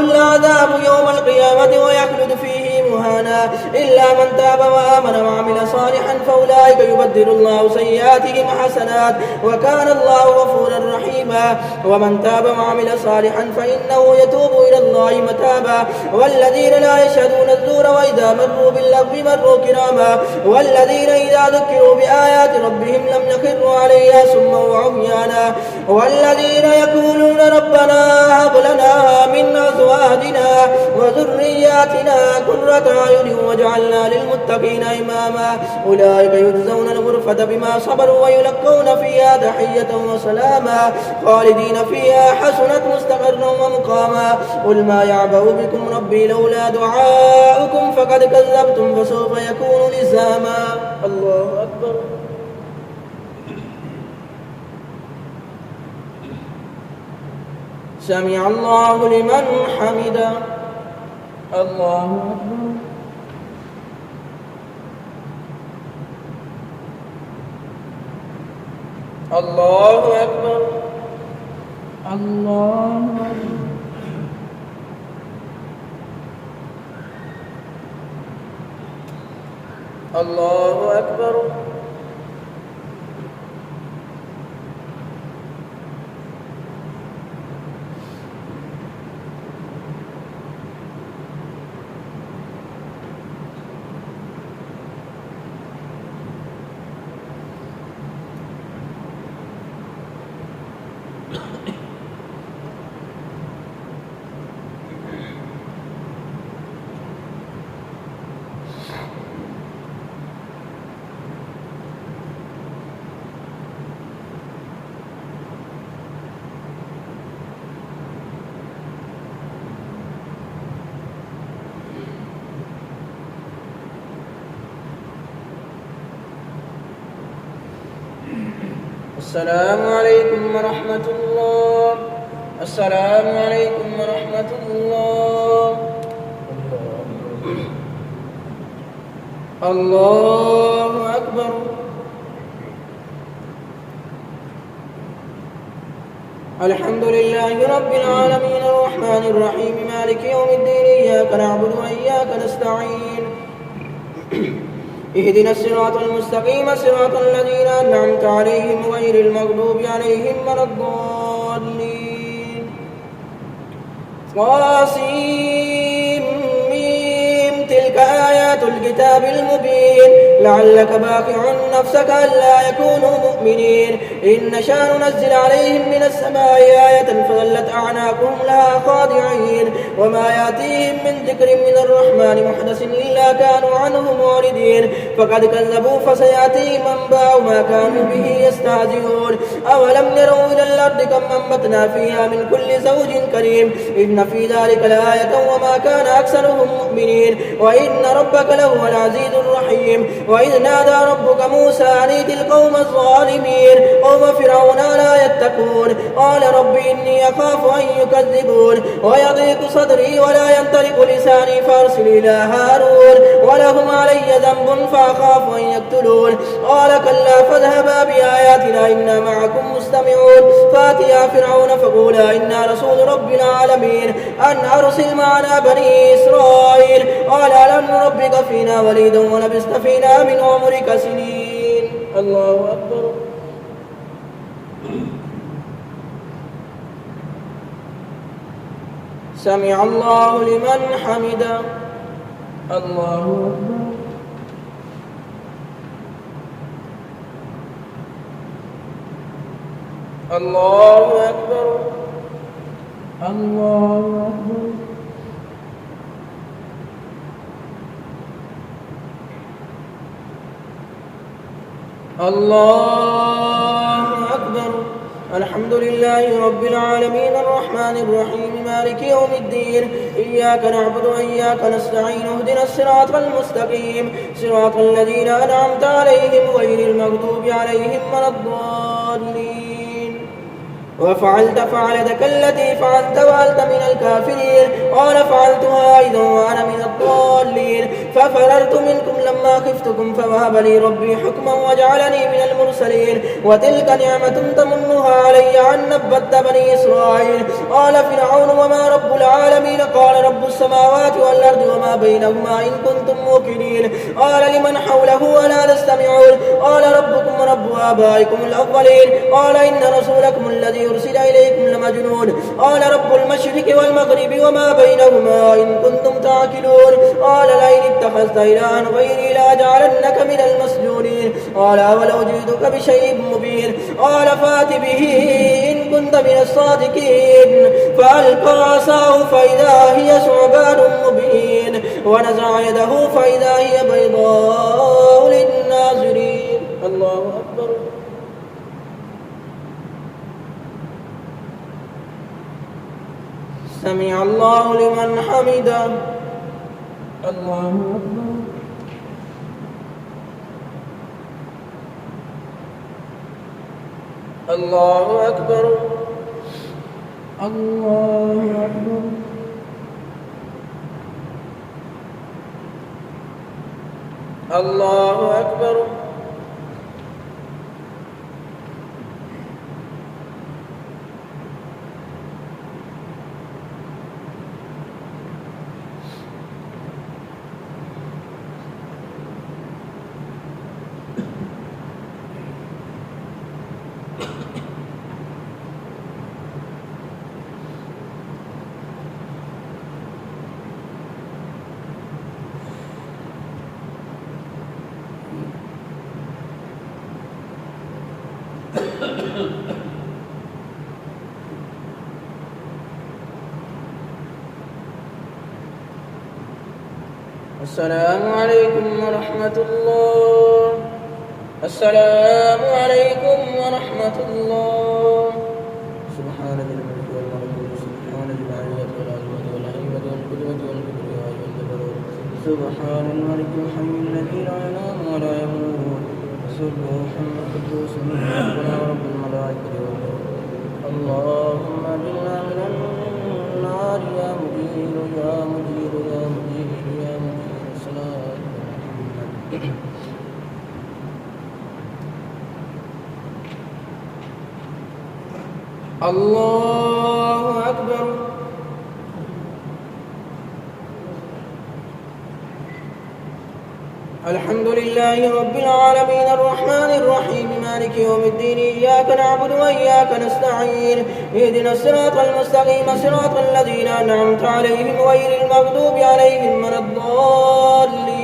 C: العذاب يوم القيامة ويخلد فيه مهانا إلا من تاب وآمن وعمل صالحا فأولئك يبدل الله سيئاتهم حسنات وكان الله غفورا رحيما. ومن تاب وعمل صالحا فإنه يتوب إلى الله متابا. والذين لا يشهدون الزور وإذا مروا باللغو مروا كراما. والذين إذا ذكروا بآيات ربهم لم يخروا عليها سما وعميانا. والذين يقولون ربنا هب لنا من أزواجنا وذرياتنا قرة أعين واجعلنا للمتقين إماما. أولئك يجزون الغرفة بما صبروا ويلقون فيها تحية وسلاما خالدين فيها حسنت مستقرا ومقاما. قل ما يعبأ بكم ربي لولا دعاؤكم فقد كذبتم فسوف يكون لزاما. الله أكبر. سمع الله لمن حمده. الله أكبر. الله أكبر. الله أكبر. الله أكبر. السلام عليكم ورحمة الله. السلام عليكم ورحمة الله. الله أكبر. الحمد لله رب العالمين الرحمن الرحيم مالك يوم الدين إياك نعبد وإياك نستعين اهدنا الصراط المستقيم صراط الذين أنعمت عليهم غير المغضوب عليهم ولا الضالين. تلك آيات الكتاب المبين لعلك باقع نفسك ألا يكونوا مؤمنين إن نشاء ننزل عليهم من السماء آية فظلت أعناقهم لها خاضعين وما يأتيهم من ذكر من الرحمن محدث إلا كانوا عنه معرضين فقد كذبوا فسيأتيهم أنباء ما كانوا به يستهزئون أولم يروا إلى الأرض كم أنبتنا فيها من كل زوج كريم إن في ذلك لآية وما كان أكثرهم مؤمنين وإن ربك لهو العزيز الرحيم وإذ نادى ربك موسى أن ائت القوم الظالمين قوم فرعون لا يتقون قال رب إني أخاف أن يكذبون ويضيق صدري ولا ينطلق لساني فأرسل إلى هارون ولهم علي ذنب فأخاف أن يقتلون قال كلا فاذهبا بآياتنا إنا معكم مستمعون فأتيا فرعون فقولا إنا رسول رب العالمين أن أرسل معنا بني إسرائيل قال ألم نربك فينا وليدا ولبثت فينا من عمرك سنين. الله أكبر. سمع الله لمن حمده. الله أكبر. الله أكبر. الله أكبر. الله أكبر. الحمد لله رب العالمين الرحمن الرحيم مالك يوم الدين إياك نعبد وإياك نستعين اهدنا الصراط المستقيم صراط الذين أنعمت عليهم غير المغضوب عليهم ولا الضالين. وفعلت فعلتك التي فعلت وأنت من الكافرين قال فعلتها إذا وأنا من الضالين ففررت منكم لما خفتكم فوهب لي ربي حكما وجعلني من المرسلين وتلك نعمة تمنها علي أن نبت بني إسرائيل. قال فرعون وما رب العالمين قال رب السماوات والأرض وما بينهما إن كنتم موقنين. قال لمن حوله ألا تستمعون قال ربكم ورب آبائكم الأولين قال إن رسولكم الذي يرسل إليكم لمجنون. قال رب المشرق والمغرب وما بينهما إن كنتم تعقلون. قال لئن اتخذت إلها غيري لأجعلنك من المسجونين. قال أولو جئتك بشيء مبين قال فات به إن كنت من الصادقين. فألقى عصاه فإذا هي ثعبان مبين ونزع يده فإذا هي بيضاء للناظرين. الله أكبر. سمع الله لمن حمده. الله أكبر. الله أكبر. الله أكبر. الله أكبر. السلام عليكم ورحمة الله. السلام عليكم ورحمة الله. سبحان ذي الملك والملكوت سبحان ذي العلية والعظمة والهيبة والقدرة والكبرياء والجبروت سبحان الملك الحي الذي لا ينام ولا يموت سبوح القدوس ربنا ورب الملائكة والروح. اللهم اجعلنا من النار يا مجير يا مجير يا مجير يا مجير. الله أكبر. الحمد لله رب العالمين الرحمن الرحيم مالك يوم الدين إياك نعبد وإياك نستعين اهدنا الصراط المستقيم صراط الذين أنعمت عليهم غير المغضوب عليهم ولا الضالين.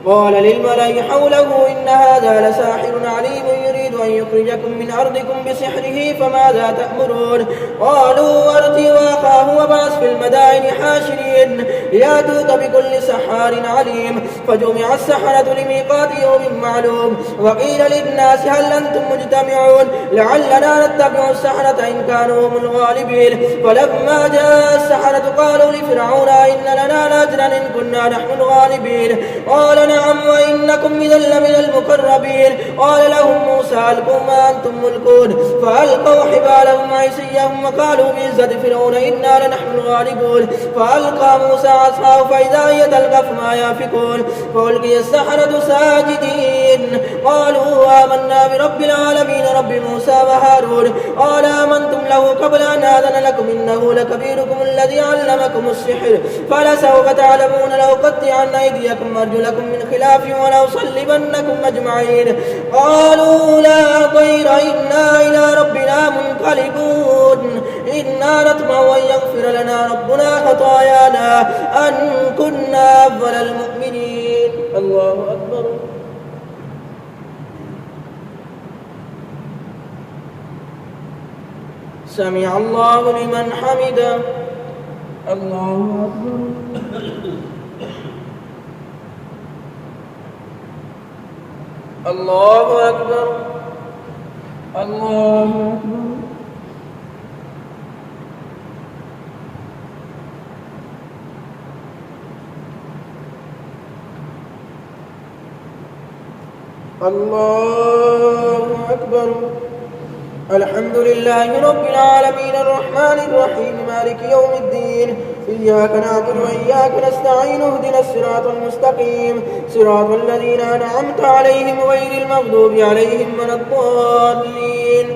C: قال للملأ حوله إن هذا لساحر عليم يريد أن يخرجكم من أرضكم بسحره فماذا تأمرون؟ قالوا أرجه وأخاه وابعث في المدائن حاشرين يأتوك بكل سحار عليم. فجمع السحرة لميقات يوم معلوم وقيل للناس هل أنتم مجتمعون لعلنا نتبع السحرة إن كانوا هم الغالبين. فلما جاء السحرة قالوا لفرعون إن لنا لأجرا إن كنا نحن الغالبين. قال نعم وإنكم إذا لمن المقربين. قال لهم موسى ألقوا ما أنتم ملقون فألقوا حبالهم وعصيهم وقالوا بعزة فرعون إنا لنحن الغالبون. فألقى موسى عصاه فإذا هي تلقف ما يافكون فألقي السحرة ساجدين قالوا آمنا برب العالمين رب موسى وهارون. قال آمنتم له قبل أن آذن لكم إنه لكبيركم الذي علمكم السحر فلسوف تعلمون لأقطعن أيديكم وأرجلكم من خلاف ولأصلبنكم أجمعين. قالوا لا ضير إنا إلى ربنا منقلبون إنا نطمع أن يغفر لنا ربنا خطايانا أن كنا أول المؤمنين. الله أكبر. سمع الله لمن حمده. الله أكبر. الله أكبر. الله أكبر. الله أكبر. الحمد لله رب العالمين الرحمن الرحيم مالك يوم الدين إياك نعبد وإياك نستعين اهدنا الصراط المستقيم صراط الذين أنعمت عليهم غير المغضوب عليهم ولا الضالين.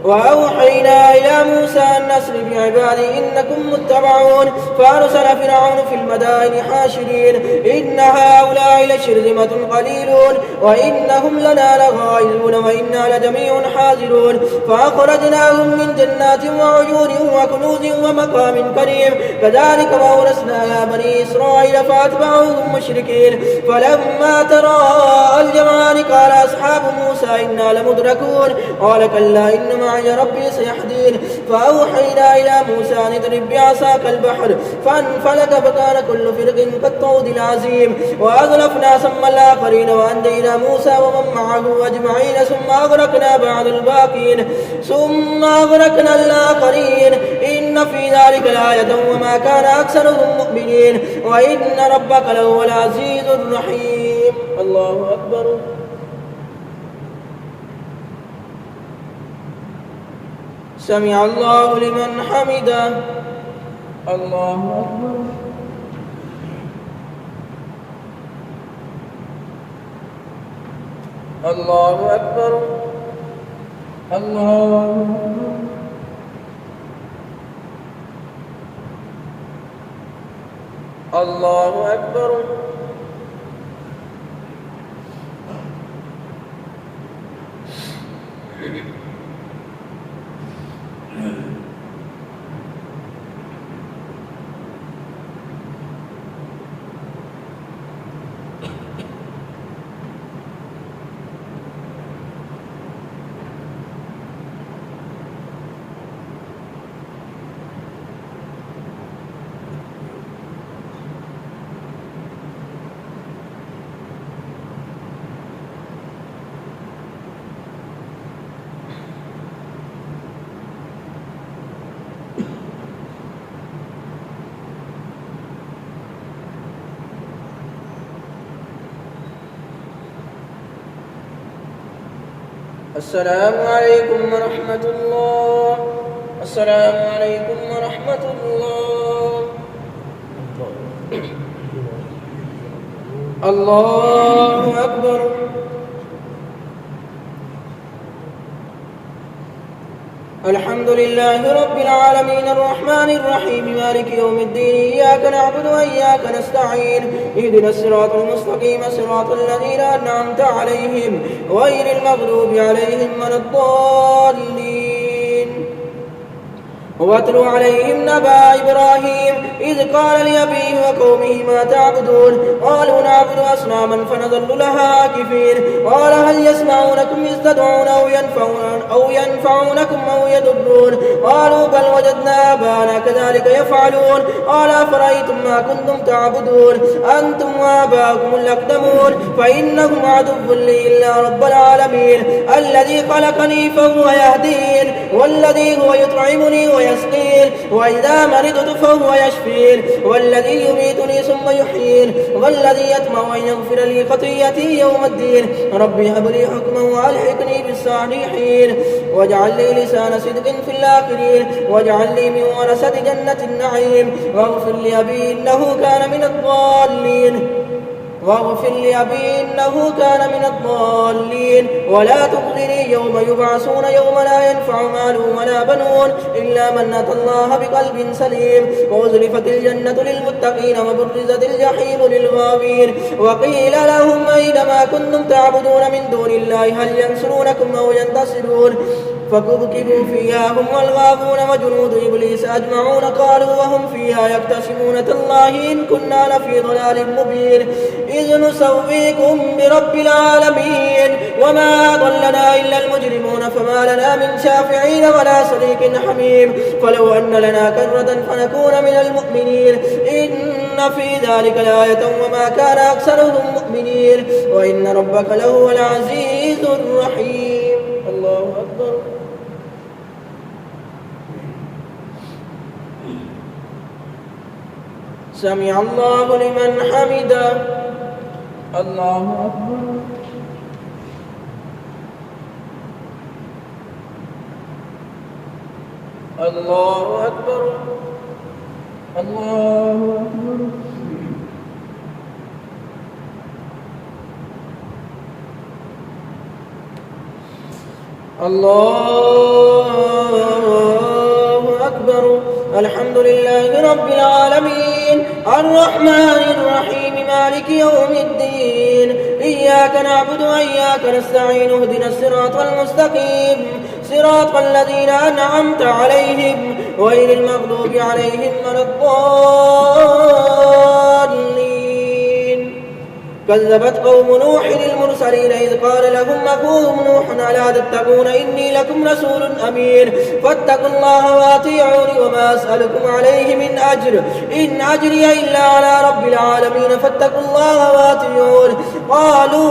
C: وأوحينا إلى موسى أن أسر بعبادي إنكم متبعون فأرسل فرعون في المدائن حاشرين إن هؤلاء لشرذمة قليلون وإنهم لنا لغائظون وإنا لجميع حاذرون. فأخرجناهم من جنات وعيون وكنوز ومقام كريم كذلك وأورثناها بني إسرائيل فأتبعوهم مشركين. فلما تراءى الجمعان قال أصحاب موسى إنا لمدركون قال كلا إن معي ربي سيهدين. فأوحينا إلى موسى أن اضرب بعصاك البحر فانفلق فكان كل فرق كالطود العظيم. وأزلفنا ثم الآخرين وأنجينا موسى ومن معه أجمعين ثم أغرقنا بعد الباقين ثم أغرقنا الآخرين إن في ذلك لآية وما كان أكثرهم مؤمنين وإن ربك لهو العزيز الرحيم. الله أكبر. سمع الله لمن حمده. الله أكبر. الله أكبر. الله أكبر. الله أكبر. السلام عليكم ورحمة الله. السلام عليكم ورحمة الله. الله أكبر. الحمد لله رب العالمين الرحمن الرحيم مالك يوم الدين إياك نعبد وإياك نستعين اهدنا الصراط المستقيم صراط الذين أنعمت عليهم غير المغضوب عليهم ولا الضالين. واتل عليهم نبأ إبراهيم إذ قال لأبيه وقومه ما تعبدون قالوا نعبد أصناما فنظل لها عاكفين قال هل يسمعونكم إذ تدعون أو ينفعونكم أو يضرون قالوا بل وجدنا آباءنا كذلك يفعلون قال أفرأيتم ما كنتم تعبدون أنتم وآباؤكم الأقدمون فإنهم عدو لي إلا رب العالمين الذي خلقني فهو يهدين والذي هو يطعمني ويسقين وإذا مرضت فهو يشفين والذي يميتني ثم يحيين والذي يطمع أن يغفر لي خطيئتي يوم الدين ربي هب لي حكما وألحقني بالصالحين واجعل لي لسان صدق في الآخرين واجعل لي من ورثة جنة النعيم واغفر لأبي إنه كان من الضالين ولا تخزني يوم يبعثون يوم لا ينفع مال ولا بنون إلا من أتى الله بقلب سليم وأزلفت الجنة للمتقين وبرزت الجحيم للغاوين وقيل لهم أين ما كنتم تعبدون من دون الله هل ينصرونكم أو ينتصرون فكبكبوا فيها هم والغاوون وجنود إبليس أجمعون قالوا وهم فيها يختصمون تالله إن كنا لفي ضلال مبين إذ نسويكم برب العالمين وما ضلنا إلا المجرمون فما لنا من شافعين ولا صديق حميم فلو أن لنا كرة فنكون من المؤمنين إن في ذلك لآية وما كان أكثرهم مؤمنين وإن ربك لهو العزيز الرحيم الله أكبر سمع الله لمن حمده الله أكبر الله أكبر الله أكبر الله أكبر الحمد لله رب العالمين الرحمن الرحيم مالك يوم الدين إياك نعبد وإياك نستعين اهدنا الصراط المستقيم صراط الذين أنعمت عليهم غير المغضوب عليهم ولا الضالين كذبت قوم نوح المرسلين إذ قال لهم أخوهم نوح ألا تتقون إني لكم رسول أمين فاتقوا الله وأطيعوني وما أسألكم عليه من أجر إن أجري إلا على رب العالمين فاتقوا الله وأطيعون قالوا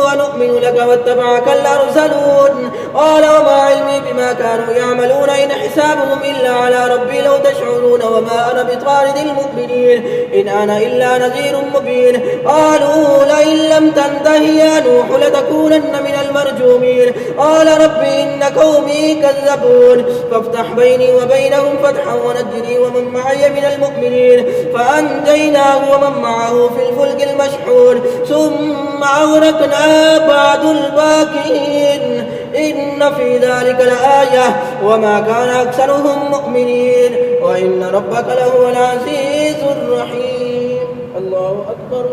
C: ونؤمن لك واتبعك الأرسلون قال وما علمي بما كانوا يعملون إن حسابهم إلا على ربي لو تشعرون وما أنا بطارد المؤمنين إن أنا إلا نذير مبين قالوا لئن لم تنته يا نوح لتكونن من المرجومين قال رب إن قومي كذبون فافتح بيني وبينهم فتحا ونجني ومن معي من المؤمنين فأنجيناه ومن معه في الفلك المشحون ثم أغرقنا بعد الباقين إن في ذلك لآية وما كان أكثرهم مؤمنين وإن ربك لهو العزيز الرحيم الله أكبر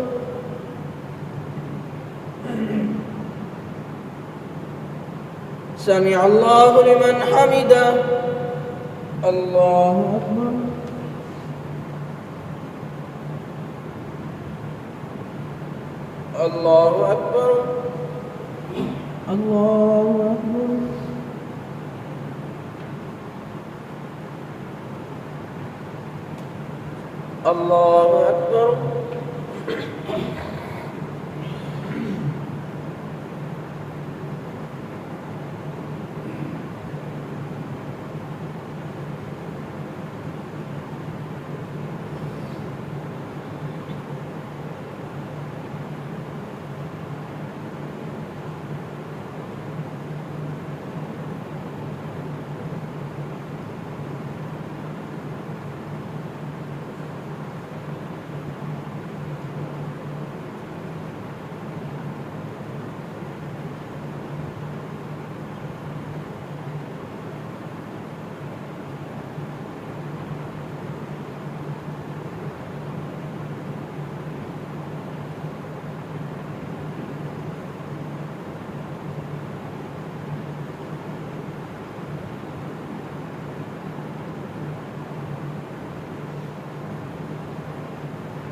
C: سمع الله لمن حمده الله أكبر الله أكبر الله أكبر الله أكبر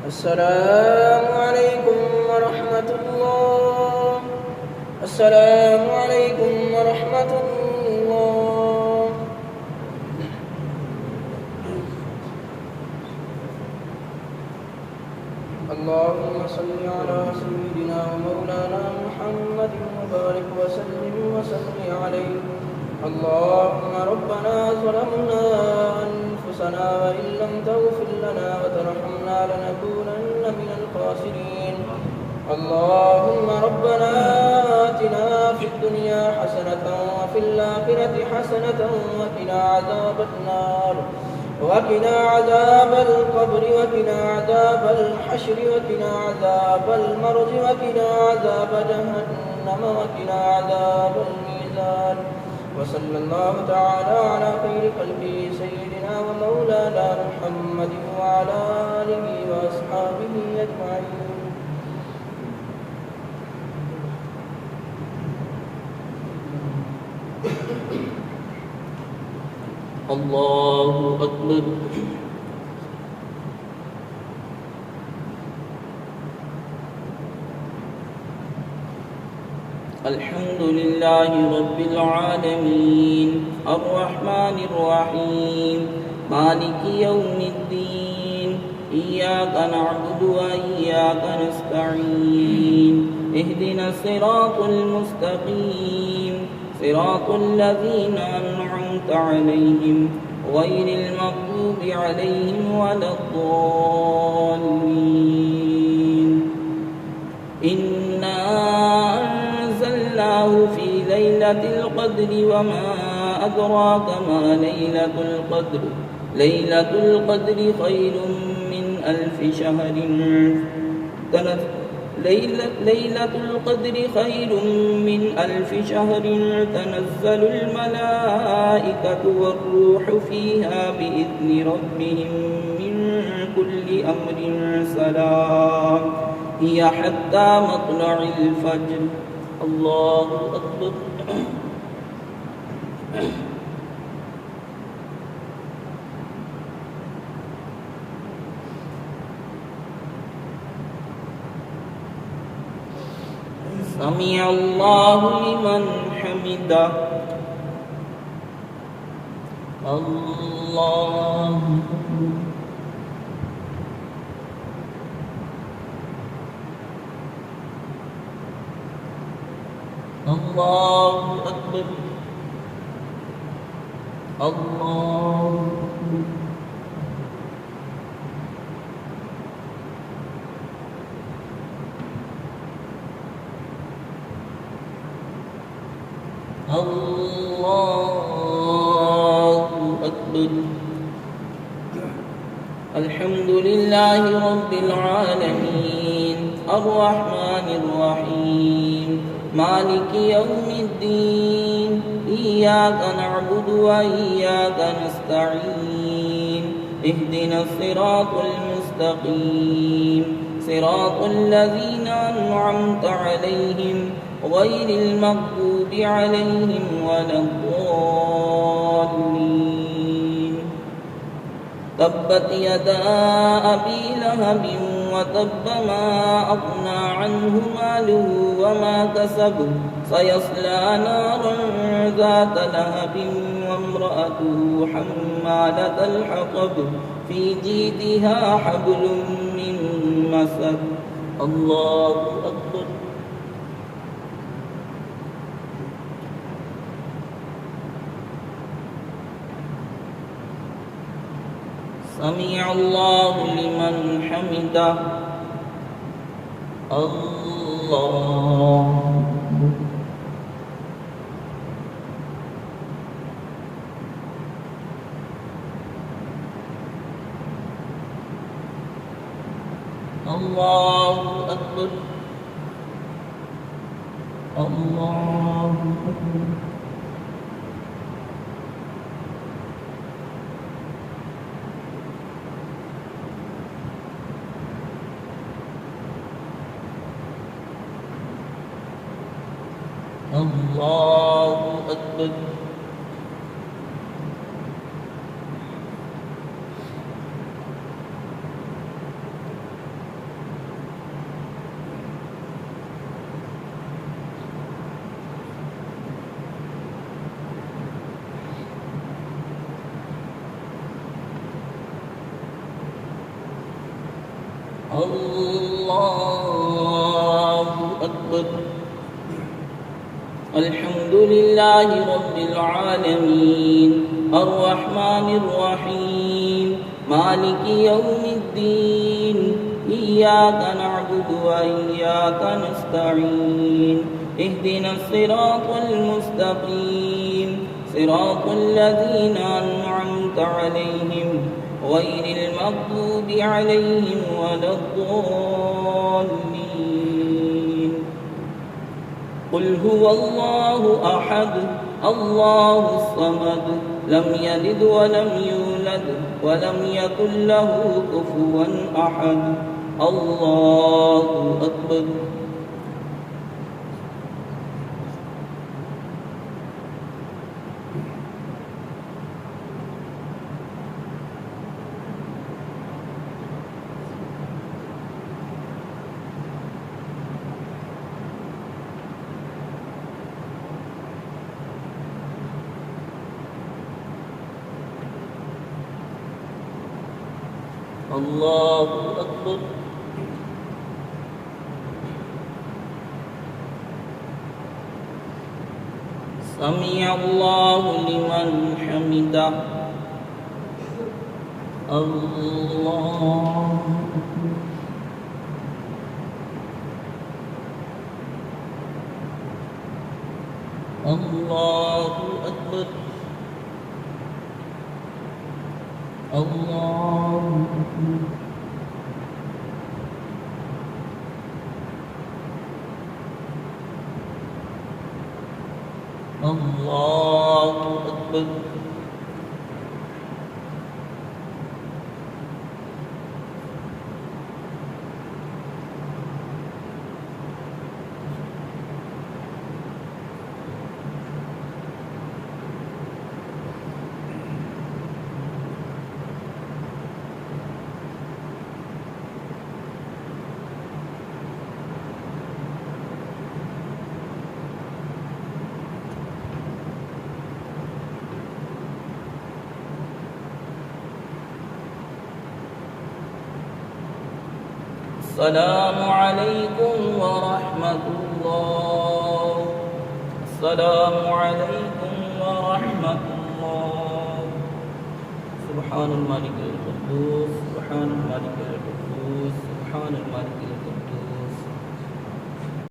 C: السلام عليكم ورحمة الله. السلام عليكم ورحمة الله. اللهم صل على سيدنا ومولانا محمد وبارك وسلم عليه. اللهم ربنا ظلمنا أنفسنا وإن لم تغفر لنا وترحمنا لنكونن من الخاسرين. اللهم ربنا آتنا في الدنيا حسنة وفي الآخرة حسنة وقنا عذاب النار وقنا عذاب القبر وقنا عذاب الحشر وقنا عذاب المرض وقنا عذاب جهنم وقنا عذاب الميزان. وصلى الله تعالى على خير خلقه سيدنا ومولانا محمد وعلى آله وأصحابه أجمعين.
B: الله أكبر. الحمد لله رب العالمين الرحمن الرحيم مالك يوم الدين إياك نعبد وإياك نستعين اهدنا الصراط المستقيم صراط الذين أنعمت عليهم غير المغضوب عليهم ولا الضالين. إنا أنزلناه في ليلة القدر وما أدراك ما ليلة القدر. ليلة القدر خير من 1000 شهر. ليلة القدر خير من 1000 شهر. تنزل الملائكة والروح فيها بإذن ربهم من كل أمر سلام هي حتى مطلع الفجر. الله أكبر. سمع الله لمن حمده. الله الله أكبر. الله أكبر. الله أكبر. الحمد لله رب العالمين الرحمن الرحيم مالك يوم الدين إياك نعبد وإياك نستعين اهدنا الصراط المستقيم صراط الذين أنعمت عليهم غير المغضوب عليهم ولا الضالين. تبت يدا أبي لهب وتب ما أغنى عنه ماله وما كسب سيصلى نارا ذات لهب وامرأته حمالة الحطب في جيدها حبل من مسد. الله أكبر. سمع الله لمن حمده. الله الله أكبر. الله أكبر. الله أكبر. الله أكبر. الحمد لله رب العالمين الرحمن الرحيم مالك يوم الدين إياك نعبد وإياك نستعين اهدنا الصراط المستقيم صراط الذين أنعمت عليهم غير المغضوب عليهم ولا الضالين. قل هو الله أحد الله الصمد لم يلد ولم يولد ولم يكن له كفوا أحد. الله أكبر. الله أكبر. سمع الله لمن حمده. الله الله أكبر. الله أكبر. الله أكبر. السلام عليكم ورحمة الله. السلام عليكم ورحمة الله. سبحان الملك القدوس سبحان الملك القدوس سبحان الملك